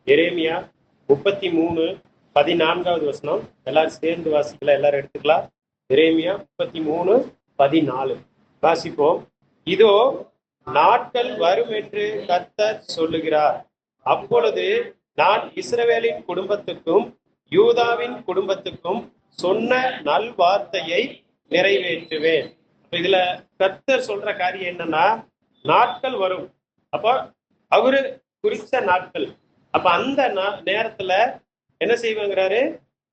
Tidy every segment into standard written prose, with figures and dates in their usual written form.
எரேமியா 33:14 எல்லாரும் சேர்ந்து வாசிக்கலாம். எல்லாரும் எடுத்துக்கலாம். எரேமியா 33:14 வாசிப்போம். இதோ நாட்கள் வரும் என்று கர்த்தர் சொல்லுகிறார். அப்பொழுது நான் இஸ்ரவேலின் குடும்பத்துக்கும் யூதாவின் குடும்பத்துக்கும் சொன்ன நல்வார்த்தையை நிறைவேற்றுவேன். இதுல கர்த்தர் சொல்ற காரியம் என்னன்னா, நாட்கள் வரும். அப்போ அவரு குறித்த நாட்கள். அப்ப அந்த நேரத்துல என்ன செய்வாங்கிறாரு,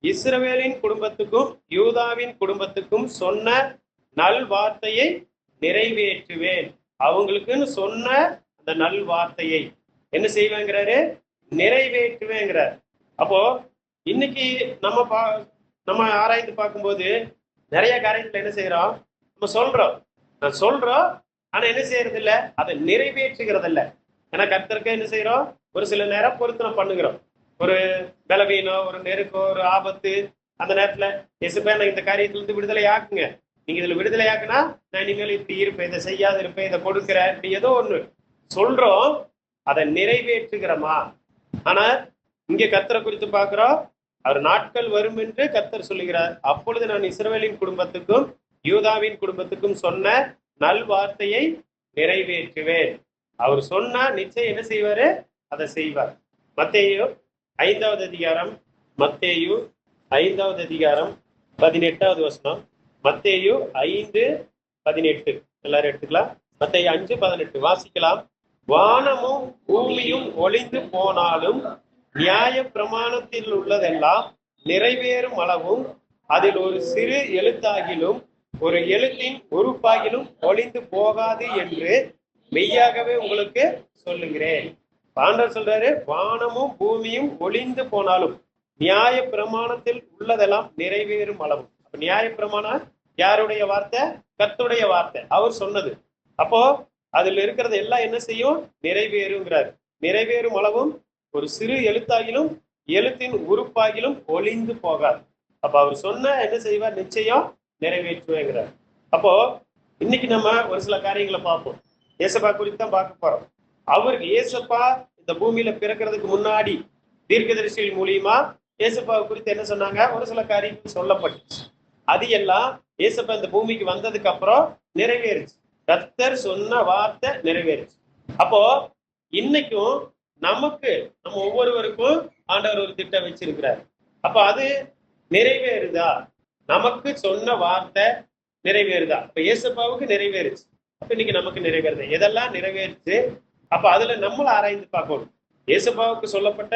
இஸ்ரவேலின் குடும்பத்துக்கும் யூதாவின் குடும்பத்துக்கும் சொன்ன நல்வார்த்தையை நிறைவேற்றுவேன். அவங்களுக்குன்னு சொன்ன அந்த நல்வார்த்தையை என்ன செய்வேங்கிறாரு, நிறைவேற்றுவேங்கிறார். அப்போ இன்னைக்கு நம்ம ஆராய்ந்து பார்க்கும்போது நிறைய காரியத்துல என்ன செய்யறோம், நம்ம சொல்றோம் ஆனா என்ன செய்யறது இல்ல, அதை நிறைவேற்றுகிறது இல்ல. ஏன்னா கர்த்தருக்கு என்ன செய்யறோம், ஒரு சில நேரம் பொருத்தனை பண்ணுகிறோம். ஒரு பலவீனம், ஒரு நெருக்கம், ஒரு ஆபத்து, அந்த நேரத்துல இயேசுவே நான் இந்த காரியத்துல இருந்து விடுதலை ஆக்குங்க, நீங்க இதுல விடுதலை ஆக்குனா நான் இனிமேல் இப்படி இருப்பேன், இதை செய்யாது இருப்பேன், இதை கொடுக்குறேன், இப்படி ஏதோ ஒண்ணு சொல்றோம், அதை நிறைவேற்றுகிறோமா? ஆனா இங்க கர்த்தரை குறித்து பார்க்கிறோம், அவர் நாட்கள் வரும் என்று கர்த்தர் சொல்லுகிறார். அப்பொழுது நான் இஸ்ரவேலின் குடும்பத்துக்கும் யூதாவின் குடும்பத்துக்கும் சொன்ன நல்வார்த்தையை நிறைவேற்றுவேன். அவர் சொன்னா நிச்சயம் என்ன செய்வாரு, அதை செய்வார். மத்தேயு 5வது அதிகாரம், மத்தேயு 5வது அதிகாரம் 18வது வசனம். மத்தேயு 5:18 எல்லாரும் எடுத்துக்கலாம். மத்தேயு 5:18 வாசிக்கலாம். வானமும் பூமியும் ஒளிந்து போனாலும் நியாய பிரமாணத்தில் உள்ளதெல்லாம் நிறைவேறும் அளவும் அதில் ஒரு சிறு எழுத்தாகிலும் ஒரு எழுத்தின் உறுப்பாகிலும் ஒளிந்து போகாது என்று மெய்யாகவே உங்களுக்கு சொல்லுகிறேன். ஆண்டவர் சொல்றாரு, வானமும் பூமியும் ஒளிந்து போனாலும் நியாய பிரமாணத்தில் உள்ளதெல்லாம் நிறைவேறும் அளவும். நியாய பிரமாணம் யாருடைய வார்த்தை? கர்த்தருடைய வார்த்தை, அவர் சொன்னது. அப்போ அதுல இருக்கிறது எல்லாம் என்ன செய்யும், நிறைவேறுங்கிறார். நிறைவேறும் அளவும் ஒரு சிறு எழுத்தாகிலும் எழுத்தின் உறுப்பாகிலும் ஒளிந்து போகாது. அப்ப அவர் சொன்ன என்ன செய்வார், நிச்சயம் நிறைவேற்றுவேங்கிறார். அப்போ இன்னைக்கு நம்ம ஒரு சில காரியங்களை பார்ப்போம். ஏசப்பா குறித்து தான் பார்க்க போறோம். அவருக்கு ஏசப்பா இந்த பூமியில பிறக்கிறதுக்கு முன்னாடி தீர்க்கதரிசிகள் மூலியமா ஏசப்பா குறித்து என்ன சொன்னாங்க, ஒரு சில காரியங்கள் சொல்லப்பட்டுச்சு. அது எல்லாம் ஏசப்பா இந்த பூமிக்கு வந்ததுக்கு அப்புறம் நிறைவேறுச்சு. கர்த்தர் சொன்ன வார்த்தை நிறைவேறுச்சு. அப்போ இன்னைக்கும் நம்ம ஒவ்வொருவருக்கும் ஆண்டவர் ஒரு திட்டம் வச்சிருக்கிறார். அப்ப அது நிறைவேறுதா? நமக்கு சொன்ன வார்த்தை நிறைவேறுதா? அப்ப ஏசப்பாவுக்கு நிறைவேறுச்சு. அப்ப இன்னைக்கு நமக்கு நிறைவேறுது. எதெல்லாம் நிறைவேறுச்சு, அப்ப அதுல நம்மள ஆராய்ந்து பார்க்கணும். ஏசப்பாவுக்கு சொல்லப்பட்ட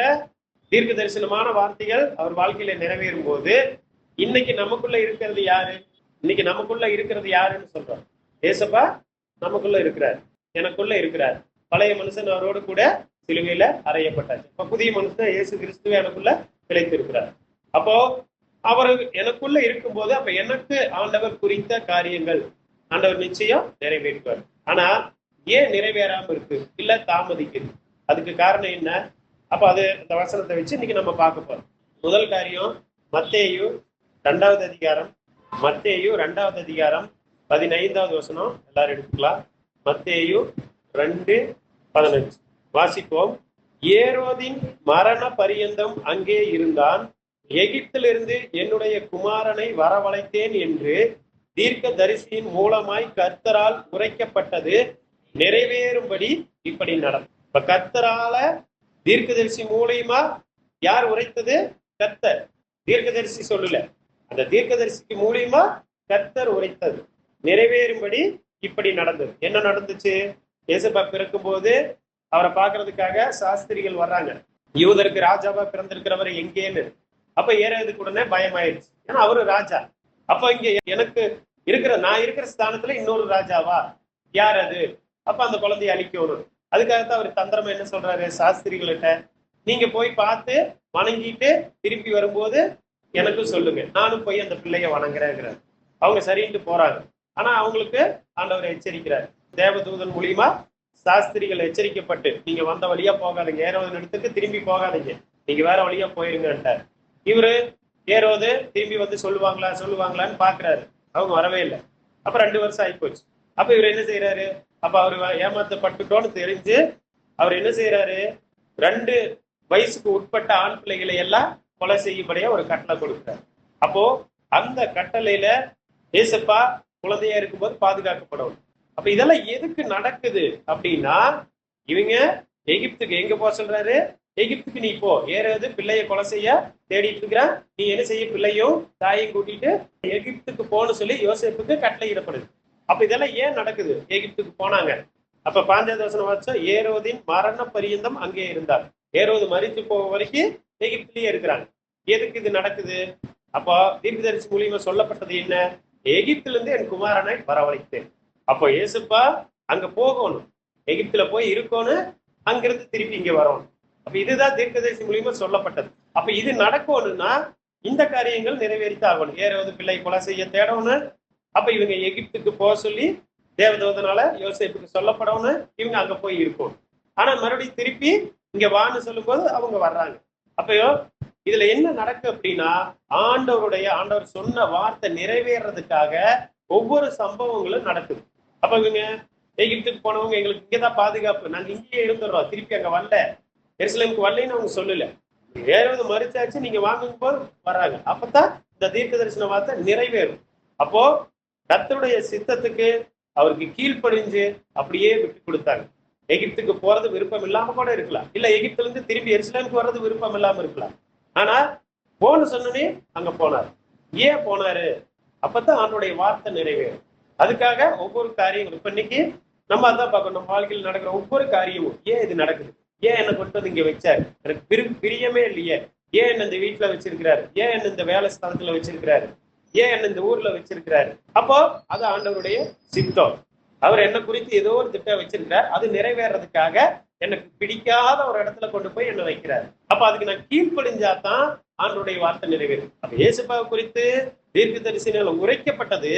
தீர்க்க தரிசனமான வார்த்தைகள் அவர் வாழ்க்கையில நிறைவேறும் போது இன்னைக்கு நமக்குள்ள இருக்கிறது யாரு? இன்னைக்கு நமக்குள்ள இருக்கிறது யாருன்னு சொல்றோம். ஏசப்பா நமக்குள்ள இருக்கிறார், எனக்குள்ள இருக்கிறார். பழைய மனுஷன் அவரோடு கூட சிலுவையில அறையப்பட்டாச்சு. இப்ப புதிய மனுஷன் இயேசு கிறிஸ்துவ எனக்குள்ள பிழைத்து இருக்கிறார். அப்போ அவர் எனக்குள்ள இருக்கும்போது அப்ப எனக்கு ஆண்டவர் குறித்த காரியங்கள் ஆண்டவர் நிச்சயம் நிறைவேற்றுவார். ஆனா ஏன் நிறைவேறாம இருக்கு, இல்ல தாமதிக்குது? அதுக்கு காரணம் என்ன? அப்ப அது அந்த வசனத்தை வச்சு இன்னைக்கு நம்ம பார்க்க போறோம். முதல் காரியம் மத்தேயு 2வது அதிகாரம், மத்தேயு 2வது அதிகாரம் 15வது வசனம் எல்லாரும் எடுத்துக்கலாம். மத்தேயு 2:15 வாசிப்போம். ஏரோதின் மரண பரியந்தம் அங்கே இருந்தான். எகிப்திலிருந்து என்னுடைய குமாரனை வரவழைத்தேன் என்று தீர்க்க தரிசியின் மூலமாய் கர்த்தரால் உரைக்கப்பட்டது நிறைவேறும்படி இப்படி நடக்கும். இப்ப கர்த்தரால தீர்க்கதரிசி மூலியமா யார் உரைத்தது? கர்த்தர். தீர்க்கதரிசி சொல்லல, அந்த தீர்க்கதரிசிக்கு மூலியமா கர்த்தர் உரைத்தது நிறைவேறும்படி இப்படி நடந்தது. என்ன நடந்துச்சு? ஏசப்பா பிறக்கும் போது அவரை பார்க்கறதுக்காக சாஸ்திரிகள் வர்றாங்க. யூதருக்கு ராஜாவா பிறந்திருக்கிறவர் எங்கேன்னு. அப்ப ஏறதுக்கு உடனே பயமாயிருச்சு, ஏன்னா அவரு ராஜா. அப்ப இங்க எனக்கு நான் இருக்கிற ஸ்தானத்துல இன்னொரு ராஜாவா, யார் அது? அப்ப அந்த குழந்தைய அழிக்கணும். அதுக்காகத்தான் அவர் தந்திரமா என்ன சொல்றாரு சாஸ்திரிகள்கிட்ட, நீங்க போய் பார்த்து வணங்கிட்டு திருப்பி வரும்போது எனக்கும் சொல்லுங்க, நானும் போய் அந்த பிள்ளைய வணங்குறேங்கிறார். அவங்க சரின்ட்டு போறாங்க. ஆனா அவங்களுக்கு ஆண்டவர் எச்சரிக்கிறார். தேவதூதன் மூலியமா சாஸ்திரிகள் எச்சரிக்கப்பட்டு, நீங்க வந்த வழியா போகாதீங்க, ஏரோது இடத்துக்கு திரும்பி போகாதீங்க, நீங்க வேற வழியா போயிருங்கன்ட்டார். இவரு ஏரோது திரும்பி வந்து சொல்லுவாங்களான்னு பாக்குறாரு. அவங்க வரவே இல்லை. அப்ப 2 வருஷம் ஆயிப்போச்சு. அப்ப இவர் என்ன செய்யறாரு? அப்ப அவரு ஏமாத்தப்பட்டுட்டோன்னு தெரிஞ்சு அவர் என்ன செய்யறாரு? 2 வயசுக்கு உட்பட்ட ஆண் பிள்ளைகளை எல்லாம் கொலை செய்யும்படியா ஒரு கட்டளை கொடுக்கிறார். அப்போ அந்த கட்டளையில ஏசப்பா குழந்தையா இருக்கும்போது பாதுகாக்கப்படும். அப்ப இதெல்லாம் எதுக்கு நடக்குது அப்படின்னா, இவங்க எகிப்துக்கு எங்க போக சொல்றாரு? எகிப்துக்கு நீ போ, ஏறாவது பிள்ளைய கொலை செய்ய தேடிட்டு இருக்கிறான், நீ என்ன செய்ய, பிள்ளையும் தாயையும் கூட்டிட்டு எகிப்துக்கு போன்னு சொல்லி யோசேப்புக்கு கட்டளையிடப்படுது. அப்ப இதெல்லாம் ஏன் நடக்குது? எகிப்துக்கு போனாங்க. அப்ப 5வது வசனம் வாச்சா, ஏரோதின் மரண பரியந்தம் அங்கே இருந்தார். ஏரோது மரித்து போக வரைக்கும் எகிப்திலேயே இருக்கிறாங்க. எதுக்கு இது நடக்குது? அப்போ தீர்க்கதரிசி மூலியமா சொல்லப்பட்டது என்ன? எகிப்துல இருந்து என் குமாரனை வரவழைத்தேன். அப்போ ஏசப்பா அங்க போகணும், எகிப்துல போய் இருக்கணும், அங்கிருந்து திருப்பி இங்க வரணும். அப்ப இதுதான் தீர்க்கதரிசி மூலியமா சொல்லப்பட்டது. அப்ப இது நடக்கணும்னா இந்த காரியங்கள் நிறைவேறித்தான் ஆகணும். ஏறாவது பிள்ளை கொலை செய்ய தேடணும். அப்ப இவங்க எகிப்துக்கு போக சொல்லி தேவதூதனால யோசேப்புக்கு சொல்லப்படணும், இவங்க அங்க போய் இருக்கும். ஆனா மறுபடியும் திருப்பி இங்க வான்னு சொல்லும் போது அவங்க வர்றாங்க. அப்பயோ இதுல என்ன நடக்கு அப்படின்னா, ஆண்டவர் சொன்ன வார்த்தை நிறைவேறதுக்காக ஒவ்வொரு சம்பவங்களும் நடக்குது. அப்ப இவங்க எகிப்துக்கு போனவங்க, எங்களுக்கு இங்கதான் பாதுகாப்பு, நாங்க இங்கேயே இருந்துடுறோம், திருப்பி அங்க வரல, எருசலேமுக்கு வரலன்னு அவங்க சொல்லல, ஏறாவது மறுச்சாச்சு, நீங்க வாங்கும் போது வர்றாங்க. அப்பதான் இந்த தீர்க்க தரிசன வார்த்தை நிறைவேறும். அப்போ கர்த்தருடைய சித்தத்துக்கு அவருக்கு கீழ்ப்படிஞ்சு அப்படியே விட்டு கொடுத்தாங்க. எகிப்துக்கு போறது விருப்பம் இல்லாம கூட இருக்கலாம், இல்ல எகிப்துல இருந்து திரும்பி எருசலேமுக்கு வர்றது விருப்பம் இல்லாம இருக்கலாம். ஆனா போன்னு சொன்னே அங்க போனார். ஏன் போனாரு? அப்பதான் அவனுடைய வார்த்தை நிறைவேறும். அதுக்காக ஒவ்வொரு காரியங்களும் இப்ப இன்னைக்கு நம்ம அதான் பார்க்கணும். நம்ம வாழ்க்கையில் நடக்கிற ஒவ்வொரு காரியமும் ஏன் இது நடக்குது, ஏன் என்னை கொண்டு வந்து இங்க வச்சாரு, எனக்கு பிரியமே இல்லையே, ஏன் என்ன இந்த வீட்டுல வச்சிருக்கிறாரு, ஏன் என்ன இந்த வேலை ஸ்தலத்துல வச்சிருக்கிறாரு, ஏன் என்ன இந்த ஊர்ல வச்சிருக்கிறாரு. அப்போ அது ஆண்டவருடைய சித்தம். அவர் என்ன குறித்து ஏதோ ஒரு திட்டம் வச்சிருக்கிறார், அது நிறைவேறதுக்காக எனக்கு பிடிக்காத ஒரு இடத்துல கொண்டு போய் என்ன வைக்கிறார். அப்ப அதுக்கு நான் கீழ்ப்படிஞ்சாதான் ஆண்டவருடைய வார்த்தை நிறைவேறும். அப்ப இயேசுப்பாவை குறித்து தீர்க்க தரிசனம் உரைக்கப்பட்டது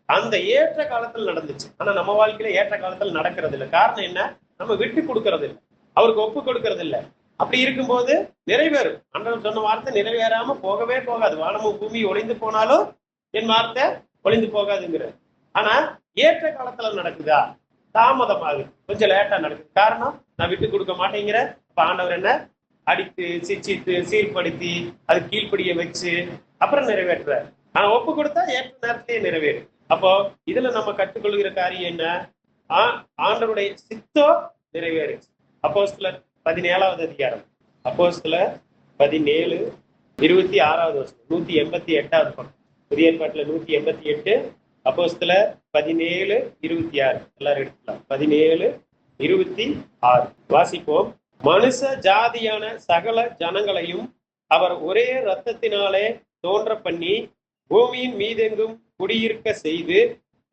அந்த ஏற்ற காலத்தில் நடந்துச்சு. ஆனா நம்ம வாழ்க்கையில ஏற்ற காலத்தில் நடக்கிறது இல்லை. காரணம் என்ன? நம்ம விட்டு கொடுக்கறது இல்லை, அவருக்கு ஒப்பு கொடுக்கறது இல்லை. அப்படி இருக்கும்போது நிறைவேறும். ஆண்டவர் சொன்ன வார்த்தை நிறைவேறாம போகவே போகாது. வானமும் பூமி ஒளிந்து போனாலும் என் வார்த்தை ஒளிந்து போகாதுங்கிற. ஆனா ஏற்ற காலத்துல நடக்குதா? தாமதமாகுது, கொஞ்சம் லேட்டா நடக்குது. காரணம், நான் விட்டு கொடுக்க மாட்டேங்கிற. அப்ப ஆண்டவர் என்ன அடித்து சிச்சித்து சீர்படுத்தி அது கீழ்ப்படிய வச்சு அப்புறம் நிறைவேற்றுறாரு. ஆனா ஒப்பு கொடுத்தா ஏற்ற நேரத்திலேயே நிறைவேறும். அப்போ இதுல நம்ம கற்றுக்கொள்கிற காரியம் என்ன? ஆண்டவருடைய சித்தம் நிறைவேறுச்சு. அப்போஸ்தலர் 17வது அதிகாரம், அப்போஸ்தலர் 17 26வது வருஷம், 188வது பக்கம், புதிய ஏற்பாட்டுல 188, அப்போஸ்தலர் 17 26 எல்லாரும் எடுத்துக்கலாம். 17 26 வாசிப்போம். மனுஷ ஜாதியான சகல ஜனங்களையும் அவர் ஒரே இரத்தத்தினாலே தோன்ற பண்ணி பூமியின் மீதெங்கும் குடியிருக்க செய்து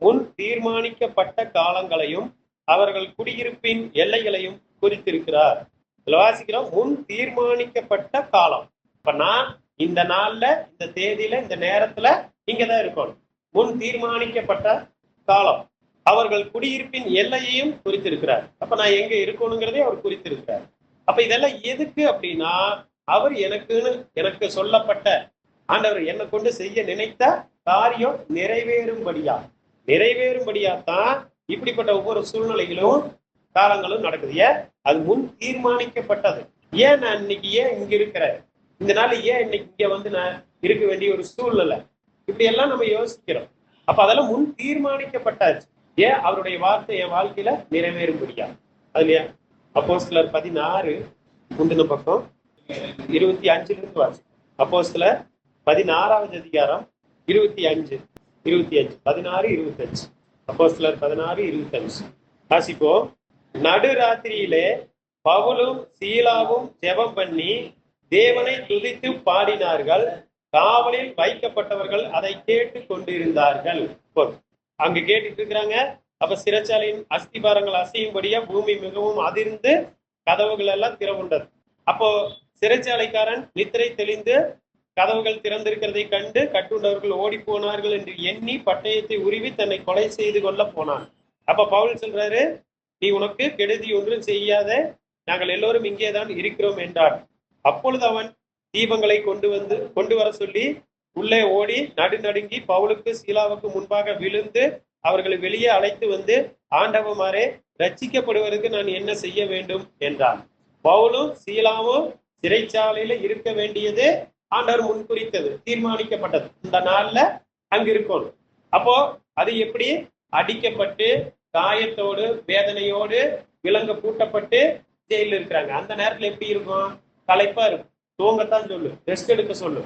முன் தீர்மானிக்கப்பட்ட காலங்களையும் அவர்கள் குடியிருப்பின் எல்லைகளையும் குறித்திருக்கிறார். வாசிக்கிறோம், முன் தீர்மானிக்கப்பட்ட காலம். இப்ப நான் இந்த நாள்ல இந்த தேதியில இந்த நேரத்துல இங்கதான் இருக்கணும். முன் தீர்மானிக்கப்பட்ட காலம், அவர்கள் குடியிருப்பின் எல்லையையும் குறித்திருக்கிறார். அப்ப நான் எங்க இருக்கணுங்கிறதே அவர் குறித்திருக்கிறார். அப்ப இதெல்லாம் எதுக்கு அப்படின்னா, அவர் எனக்கு சொல்லப்பட்ட ஆண்டவர் என்னை கொண்டு செய்ய நினைத்த காரியம் நிறைவேறும்படியா தான் இப்படிப்பட்ட ஒவ்வொரு சூழ்நிலைகளும் காலங்களும் நடக்குது. ஏன்? அது முன் தீர்மானிக்கப்பட்டது. ஏன் நான் இன்னைக்கு ஏன் இங்க இருக்கிறேன், இந்த நாள் ஏன் இன்னைக்கு இங்க வந்து நான் இருக்க வேண்டிய ஒரு சூழ்நிலை, இப்படி எல்லாம் நம்ம யோசிக்கிறோம். அப்ப அதெல்லாம் முன் தீர்மானிக்கப்பட்டாச்சு. ஏன்? அவருடைய வார்த்தை என் வாழ்க்கையில நிறைவேறும்படியா. அதுலயா அப்போஸ்தலர் 16 முந்தின பக்கம் 25 வாசி. அப்போஸ்தலர் 16வது அதிகாரம் 25 16 25. அப்போஸ்தலர் 16 25 வாசிப்போம். நடுராத்திரியிலே பவுலும் சீலாவும் ஜெபம் பண்ணி தேவனை துதித்து பாடினார்கள். காவலில் வைக்கப்பட்டவர்கள் அதை கேட்டு கொண்டிருந்தார்கள். அங்க கேட்டுட்டு இருக்கிறாங்க. அப்ப சிறைச்சாலையின் அஸ்திபாரங்கள் அசையும்படியா பூமி மிகவும் அதிர்ந்து கதவுகள் எல்லாம் திறவுண்டது. அப்போ சிறைச்சாலைக்காரன் நித்திரை தெளிந்து கதவுகள் திறந்திருக்கிறதை கண்டு கட்டுண்டவர்கள் ஓடி போனார்கள் என்று எண்ணி பட்டயத்தை உருவி தன்னை கொலை செய்து கொள்ள போனான். அப்ப பவுல் சொல்றாரு, நீ உனக்கு கெடுதி ஒன்றும் செய்யாத, நாங்கள் எல்லோரும் இங்கேதான் இருக்கிறோம் என்றார். அப்பொழுது அவன் தீபங்களை கொண்டு வர சொல்லி உள்ளே ஓடி நடுநடுங்கி பவுலுக்கு சீலாவுக்கு முன்பாக விழுந்து அவர்களை வெளியே அழைத்து வந்து, ஆண்டவமாரே, ரட்சிக்கப்படுவதற்கு நான் என்ன செய்ய வேண்டும் என்றான். பவுலும் சீலாவும் சிறைச்சாலையில இருக்க வேண்டியது ஆண்டவர் முன்குறித்தது, தீர்மானிக்கப்பட்டது. இந்த நாள்ல அங்க இருக்கணும். அப்போ அது எப்படி? அடிக்கப்பட்டு காயத்தோடு வேதனையோடு விலங்க பூட்டப்பட்டு ஜெயில இருக்கிறாங்க. அந்த நேரத்துல எப்படி இருக்கும்? களைப்பா இருக்கும், தூங்கத்தான் சொல்லு, ரெஸ்ட் எடுக்க சொல்லு.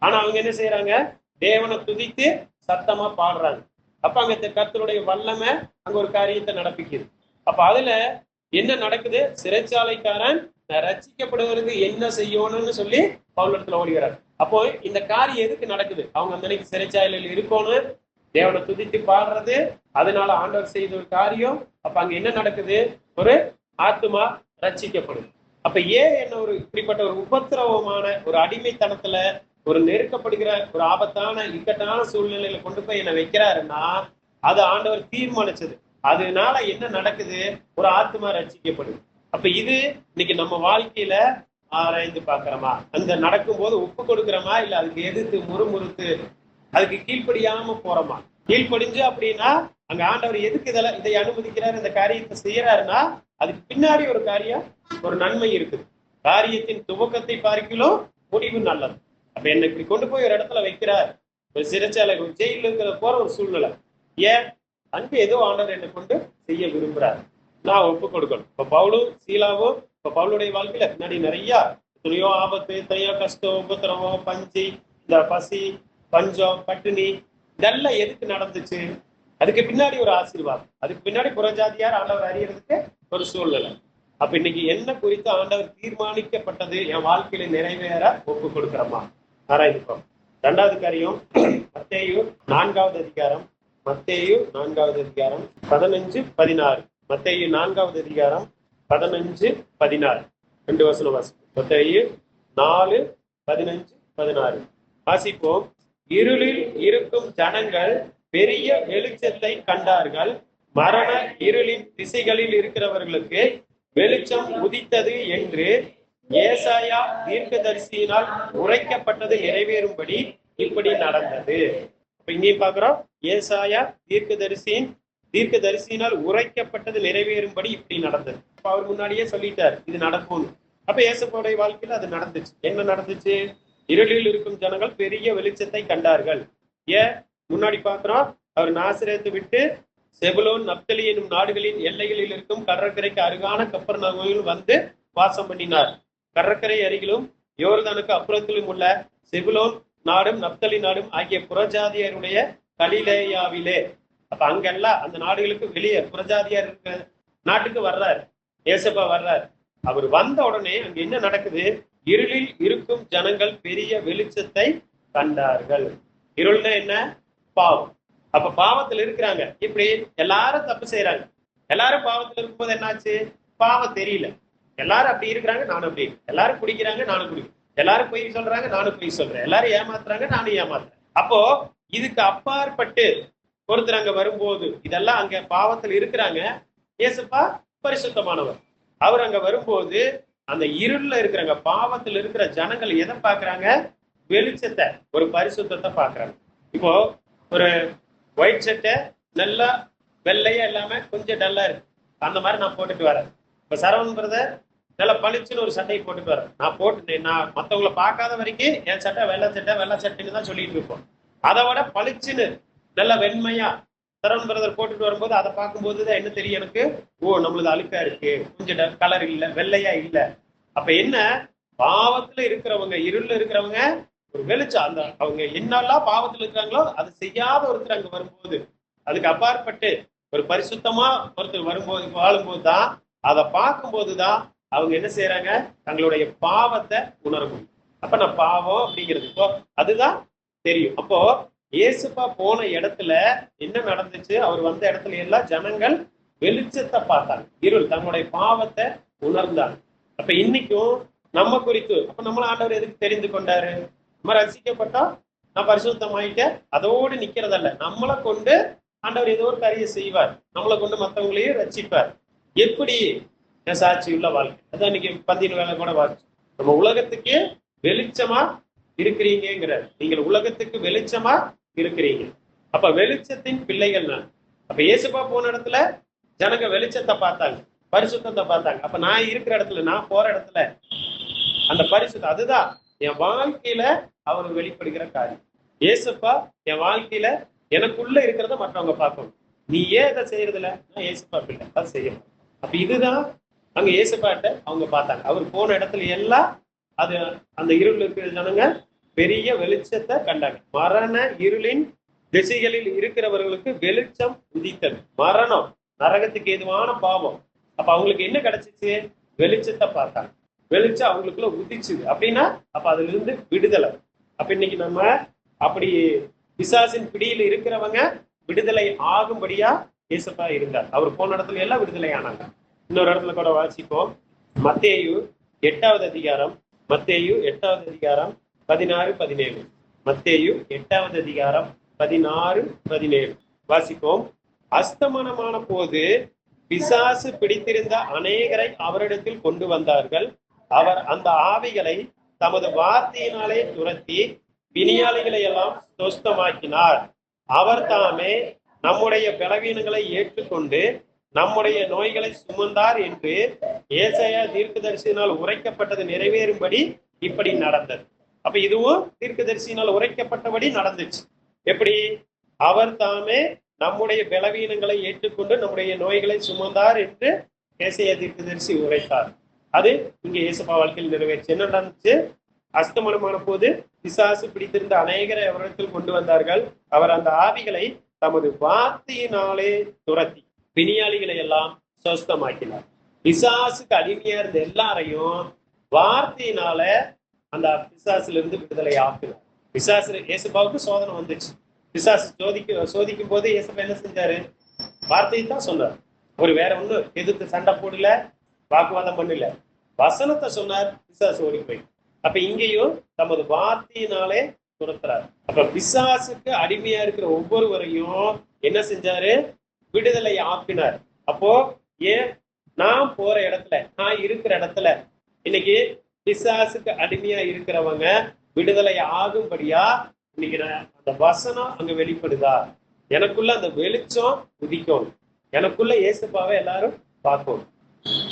ஆனா அவங்க என்ன செய்யறாங்க? தேவனை துதித்து சத்தமா பாடுறாங்க. அப்ப அங்க கர்த்தருடைய வல்லமை அங்க ஒரு காரியத்தை நடப்பிக்குது. அப்ப அதுல என்ன நடக்குது? சிறைச்சாலைக்காரன் ரட்சிக்கப்படுவதற்கு என்ன செய்யணும்னு சொல்லி பவுலத்துல ஓடுகிறார். அப்போ இந்த காரியம் எதுக்கு நடக்குது? அவங்க அந்த அன்னைக்கு சிறைச்சாலையில் இருக்கணும், தேவனை துதித்து பாடுறது, அதனால ஆண்டவர் செய்த ஒரு காரியம். அப்ப அங்க என்ன நடக்குது? ஒரு ஆத்துமா ரட்சிக்கப்படுது. அப்ப ஏன் என்ன ஒரு இப்படிப்பட்ட ஒரு உபத்திரவமான ஒரு அடிமைத்தனத்துல ஒரு நெருக்கப்படுகிற ஒரு ஆபத்தான இக்கட்டான சூழ்நிலையில கொண்டு போய் என்ன வைக்கிறாருன்னா, அது ஆண்டவர் தீர்மானிச்சது. அதனால என்ன நடக்குது? ஒரு ஆத்மா ரட்சிக்கப்படுது. அப்ப இது இன்னைக்கு நம்ம வாழ்க்கையில ஆராய்ந்து பாக்குறோமா? அந்த நடக்கும்போது ஒப்பு கொடுக்கிறோமா, இல்ல அதுக்கு எதிர்த்து முறுமுறுத்து அதுக்கு கீழ்ப்படியாம போறோமா? கீழ்ப்படிஞ்சு அப்படின்னா அங்க ஆண்டவர் எதுக்கு இதை அனுமதிக்கிறாரு, இந்த காரியத்தை செய்யறாருன்னா அதுக்கு பின்னாடி ஒரு காரியம், ஒரு நன்மை இருக்குது. காரியத்தின் துவக்கத்தை பார்க்கிலும் முடிவு நல்லது. அப்ப என்ன இப்படி கொண்டு போய் ஒரு இடத்துல வைக்கிறார், ஒரு சிறைச்சாலை, ஒரு ஜெயில இருக்கிற போற ஒரு சூழ்நிலை. ஏன்? அன்பு ஏதோ ஆண்டவர் என்னை கொண்டு செய்ய விரும்புறாரு, நான் ஒப்பு கொடுக்கணும். இப்ப பவுலும் சீலாவும், இப்ப பவுலுடைய வாழ்க்கையில பின்னாடி நிறைய துணியோ ஆபத்து, தனியோ கஷ்டம், உபத்திரவம், பஞ்சு, இந்த பசி, பஞ்சம், பட்டினி, இதெல்லாம் எதுக்கு நடந்துச்சு? அதுக்கு பின்னாடி ஒரு ஆசீர்வாதம், அதுக்கு பின்னாடி புறஜாதியார் ஆண்டவர் அறியறதுக்கு ஒரு சூழ்நிலை. அப்ப இன்னைக்கு என்ன குறித்து ஆண்டவர் தீர்மானிக்கப்பட்டது என் வாழ்க்கையில நிறைவேற ஒப்பு கொடுக்கிறோமா? ஆராய்ந்துப்போம். இரண்டாவது காரியம், மத்தேயு 4வது அதிகாரம், மத்தேயு 4வது அதிகாரம் 15-16. மத்தேயு 4வது அதிகாரம் 15-16 2 வசனம் வாசிப்போம். மத்தேயு 4:15-16 வாசிப்போம். இருளில் இருக்கும் ஜனங்கள் பெரிய வெளிச்சத்தை கண்டார்கள். மரண இருளின் திசைகளில் இருக்கிறவர்களுக்கு வெளிச்சம் உதித்தது என்று ஏசாயா தீர்க்கதரிசியினால் உரைக்கப்பட்டது நிறைவேறும்படி இப்படி நடந்தது. இங்கே பாக்குறோம், ஏசாயா தீர்க்கதரிசியினால் உரைக்கப்பட்டது நிறைவேறும்படி இப்படி நடந்தது. அவர் முன்னாடியே சொல்லிட்டார் இது நடக்கும். அப்ப ஏசப்பாவுடைய வாழ்க்கையில அது நடந்துச்சு. என்ன நடந்துச்சு? இருளில் இருக்கும் ஜனங்கள் பெரிய வெளிச்சத்தை கண்டார்கள். ஏன் முன்னாடி பாக்குறோம்? அவர் நாசரேத்தை விட்டு செபுலோன், நப்தலி என்னும் நாடுகளின் எல்லைகளில் இருக்கும் கடற்கரைக்கு அருகான கப்பர்நகூமில் வந்து வாசம் பண்ணினார். கடற்கரை அருகிலும் யோர்தானுக்கு அப்புறத்திலும் உள்ள செபுலோன் நாடும் நப்தலி நாடும் ஆகிய புறஜாதியருடைய கலிலேயாவிலே. அப்ப அங்கெல்லாம் அந்த நாடுகளுக்கு வெளியே புறஜாதியார் இருக்கிற நாட்டுக்கு வர்றாரு, ஏசப்பா வர்றாரு. அவர் வந்த உடனே அங்க என்ன நடக்குது? இருளில் இருக்கும் ஜனங்கள் பெரிய வெளிச்சத்தை கண்டார்கள். இருள்னா என்ன? பாவம். அப்ப பாவத்துல இருக்கிறாங்க. இப்படி எல்லாரும் தப்பு செய்யறாங்க. எல்லாரும் பாவத்துல இருக்கும்போது என்னாச்சு? பாவம் தெரியல. எல்லாரும் அப்படி இருக்கிறாங்க, நானும் அப்படி. எல்லாரும் குடிக்கிறாங்க, நானும் குடிக்கிறேன். எல்லாரும் பொய் சொல்றாங்க, நானும் பொய் சொல்றேன். எல்லாரும் ஏமாத்துறாங்க, நானும் ஏமாத்துறேன். அப்போ இதுக்கு அப்பாற்பட்டு ஒருத்தர் அங்க வரும்போது, இதெல்லாம் அங்க பாவத்தில் இருக்கிறாங்க. இயேசுப்பா பரிசுத்தமானவர். அவர் அங்க வரும்போது அந்த இருள்ல இருக்கிறாங்க, பாவத்தில் இருக்கிற ஜனங்கள் எதை பாக்குறாங்க? வெளிச்சத்தை, ஒரு பரிசுத்தத்தை பாக்குறாங்க. இப்போ ஒரு ஒயிட் சட்டை நல்லா வெள்ளையா இல்லாம கொஞ்சம் டல்லா இருக்கு, அந்த மாதிரி நான் போட்டுட்டு வரேன். இப்ப சரவணன் பிரதர் நல்லா பளிச்சுன்னு ஒரு சட்டையை போட்டுட்டு வரேன். நான் மற்றவங்களை பார்க்காத வரைக்கும் என் சட்டை வெள்ளை சட்டைன்னு தான் சொல்லிட்டு இருப்போம். அதை விட பளிச்சுன்னு நல்லா வெண்மையா சரவணன் பிரதர் போட்டுட்டு வரும்போது அதை பார்க்கும்போது தான் என்ன தெரியும் எனக்கு? ஓ, நம்மளது அழுக்கா இருக்கு, கொஞ்சம் கலர் இல்லை, வெள்ளையா இல்லை. அப்ப என்ன? பாவத்துல இருக்கிறவங்க, இருள்ல இருக்கிறவங்க ஒரு வெளிச்சம், அந்த அவங்க என்னெல்லாம் பாவத்துல இருக்கிறாங்களோ அதை செய்யாத ஒருத்தர் அங்க வரும்போது, அதுக்கு அப்பாற்பட்டு ஒரு பரிசுத்தமா ஒருத்தர் வரும்போது, வாழும்போது தான், அதை பார்க்கும்போதுதான் அவங்க என்ன செய்யறாங்க? தங்களுடைய பாவத்தை உணர முடியும். அப்ப நான் பாவம் அப்படிங்கிறது இப்போ அதுதான் தெரியும். அப்போ இயேசுப்பா போன இடத்துல என்ன நடந்துச்சு? அவர் வந்த இடத்துல எல்லாம் ஜனங்கள் வெளிச்சத்தை பார்த்தாங்க, இருள் தங்களுடைய பாவத்தை உணர்ந்தாங்க. அப்ப இன்னைக்கும் நம்ம குறித்து, அப்ப நம்மள ஆண்டவர் எதுக்கு தெரிந்து கொண்டாரு? நம்ம ரசிக்கப்பட்டா நான் பரிசுத்தமாயிட்டேன் அதோடு நிக்கிறதல்ல, நம்மளை கொண்டு ஆண்டவர் ஏதோ ஒரு காரியம் செய்வார், நம்மளை கொண்டு மற்றவங்களையும் ரசிப்பார். எப்படி? சாட்சி உள்ள வாழ்க்கை. அதான் இன்னைக்கு பந்தின வேலை கூட வாசிச்சு, நம்ம உலகத்துக்கு வெளிச்சமா இருக்கிறீங்கிறார். நீங்கள் உலகத்துக்கு வெளிச்சமா இருக்கிறீங்க. அப்ப வெளிச்சத்தின் பிள்ளைகள் நான். அப்ப இயேசுப்பா போன இடத்துல ஜனங்க வெளிச்சத்தை பார்த்தாங்க, பரிசுத்தத்தை பார்த்தாங்க. அப்ப நான் இருக்கிற இடத்துல, நான் போற இடத்துல அந்த பரிசுத்தம் அதுதான் என் வாழ்க்கையில அவர் வெளிப்படுகிற காரியம். ஏசப்பா என் வாழ்க்கையில எனக்குள்ள இருக்கிறத மற்றவங்க பார்க்கணும். நீ ஏன் அதை செய்யறதில்ல? நான் ஏசப்பா பிள்ளை அதை செய்யணும். அப்ப இதுதான் அங்க ஏசப்பாட்ட அவங்க பார்த்தாங்க. அவர் போன இடத்துல எல்லாம் அது அந்த இருள் இருக்கிற ஜனங்க பெரிய வெளிச்சத்தை கண்டாங்க. மரண இருளின் திசைகளில் இருக்கிறவர்களுக்கு வெளிச்சம் உதித்தது. மரணம், நரகத்துக்கு ஏதுவான பாவம். அப்ப அவங்களுக்கு என்ன கிடைச்சிச்சு? வெளிச்சத்தை பார்த்தாங்க. வெளிச்சம் அவங்களுக்குள்ள உதிச்சுது அப்படின்னா அப்ப அதுல இருந்து விடுதலை. அப்ப இன்னைக்கு நம்ம அப்படி பிசாசின் பிடியில் இருக்கிறவங்க விடுதலை ஆகும்படியா ஏசப்பா இருந்தார். அவர் போன இடத்துல எல்லாம் விடுதலை ஆனாங்க. இன்னொரு இடத்துல கூட வாசிப்போம். மத்தேயு 8வது அதிகாரம், மத்தேயு 8வது அதிகாரம் 16-17. மத்தேயு 8வது அதிகாரம் 16-17 வாசிப்போம். அஸ்தமனமான போது பிசாசு பிடித்திருந்த அநேகரை அவரிடத்தில் கொண்டு வந்தார்கள். அவர் அந்த ஆவிகளை தமது வார்த்தையினாலே துரத்தி வினியாளிகளை எல்லாம் சொஸ்தமாக்கினார். அவர் தாமே நம்முடைய பலவீனங்களை ஏற்றுக்கொண்டு நம்முடைய நோய்களை சுமந்தார் என்று ஏசாயா தீர்க்கதரிசியினால் உரைக்கப்பட்டது நிறைவேறும்படி இப்படி நடந்தது. அப்ப இதுவும் தீர்க்கதரிசியினால் உரைக்கப்பட்டபடி நடந்துச்சு. எப்படி? அவர் தாமே நம்முடைய பலவீனங்களை ஏற்றுக்கொண்டு நம்முடைய நோய்களை சுமந்தார் என்று ஏசாயா தீர்க்கதரிசி உரைத்தார். அது இங்க இயேசுப்பா வாழ்க்கையில் நிறைவேற்று. என்ன நடந்துச்சு? அஸ்தமனமான போது பிசாசு பிடித்திருந்த அநேகரை அவரிடத்தில் கொண்டு வந்தார்கள். அவர் அந்த ஆவிகளை தமது வார்த்தையினாலே துரத்தி பிணியாளிகளை எல்லாம் சொஸ்தமாக்கினார். பிசாசுக்கு அடிமையா இருந்த எல்லாரையும் வார்த்தையினால அந்த பிசாசுல இருந்து விடுதலை ஆக்கினார். பிசாசு இயேசுப்பாவுக்கு சோதனை வந்துச்சு. பிசாசு சோதிக்கும் போது இயேசுப்பா என்ன செஞ்சாரு? வார்த்தையை தான் சொன்னார். ஒரு வேற ஒண்ணு எதிர்த்து சண்டை போடல, வாக்குவாதம் பண்ணல, வசனத்தை சொன்னார். பிசாசு ஓடி போய். அப்ப இங்கேயும் தமது வார்த்தையினாலே துரத்துறாரு. அப்ப பிசாசுக்கு அடிமையா இருக்கிற ஒவ்வொருவரையும் என்ன செஞ்சாரு? விடுதலை ஆக்கினார். அப்போ ஏன் நான் போற இடத்துல, நான் இருக்கிற இடத்துல இன்னைக்கு பிசாசுக்கு அடிமையா இருக்கிறவங்க விடுதலை ஆகும்படியா இன்னைக்கு அந்த வசனம் அங்க வெளிப்படுதா? எனக்குள்ள அந்த வெளிச்சம் உதிக்கும். எனக்குள்ள இயேசுப்பாவை எல்லாரும் பார்க்கணும்.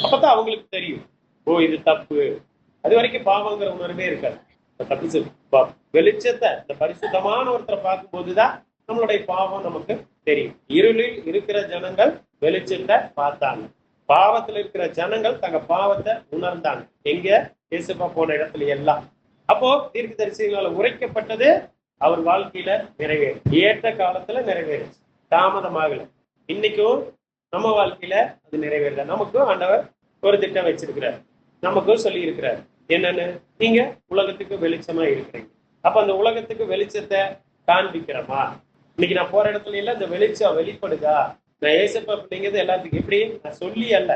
அப்பதான் அவங்களுக்கு தெரியும், ஓ இது தப்பு. அது வரைக்கும் பாவங்கிற உணர்வே இருக்காது. தப்பு வெளிச்சத்தை இந்த பரிசுத்தமான ஒருத்தரை பார்க்கும் போதுதான் நம்மளுடைய பாவம் நமக்கு தெரியும். இருளில் இருக்கிற ஜனங்கள் வெளிச்சத்தை பார்த்தாங்க. பாவத்துல இருக்கிற ஜனங்கள் தங்க பாவத்தை உணர்ந்தாங்க. எங்க? இயேசுப்பா போன இடத்துல எல்லாம். அப்போ தீர்க்கதரிசிகளால் உரைக்கப்பட்டது அவர் வாழ்க்கையில நிறைவேறும். ஏற்ற காலத்துல நிறைவேறுச்சு, தாமதமாகல. இன்னைக்கும் நம்ம வாழ்க்கையில அது நிறைவேறல. நமக்கும் ஆண்டவர் ஒரு திட்டம் வச்சிருக்கிறார், நமக்கும் சொல்லி இருக்கிறார். என்னன்னு? நீங்க உலகத்துக்கு வெளிச்சமா இருக்கிறீங்க. அப்ப அந்த உலகத்துக்கு வெளிச்சத்தை காண்பிக்கிறோமா? இன்னைக்கு நான் போற இடத்துல எல்லாம் இந்த வெளிச்சம் வெளிப்படுதா? நான் ஏசப்பா பிள்ளைங்கிறது எல்லாத்துக்கும் எப்படி? நான் சொல்லி அல்ல,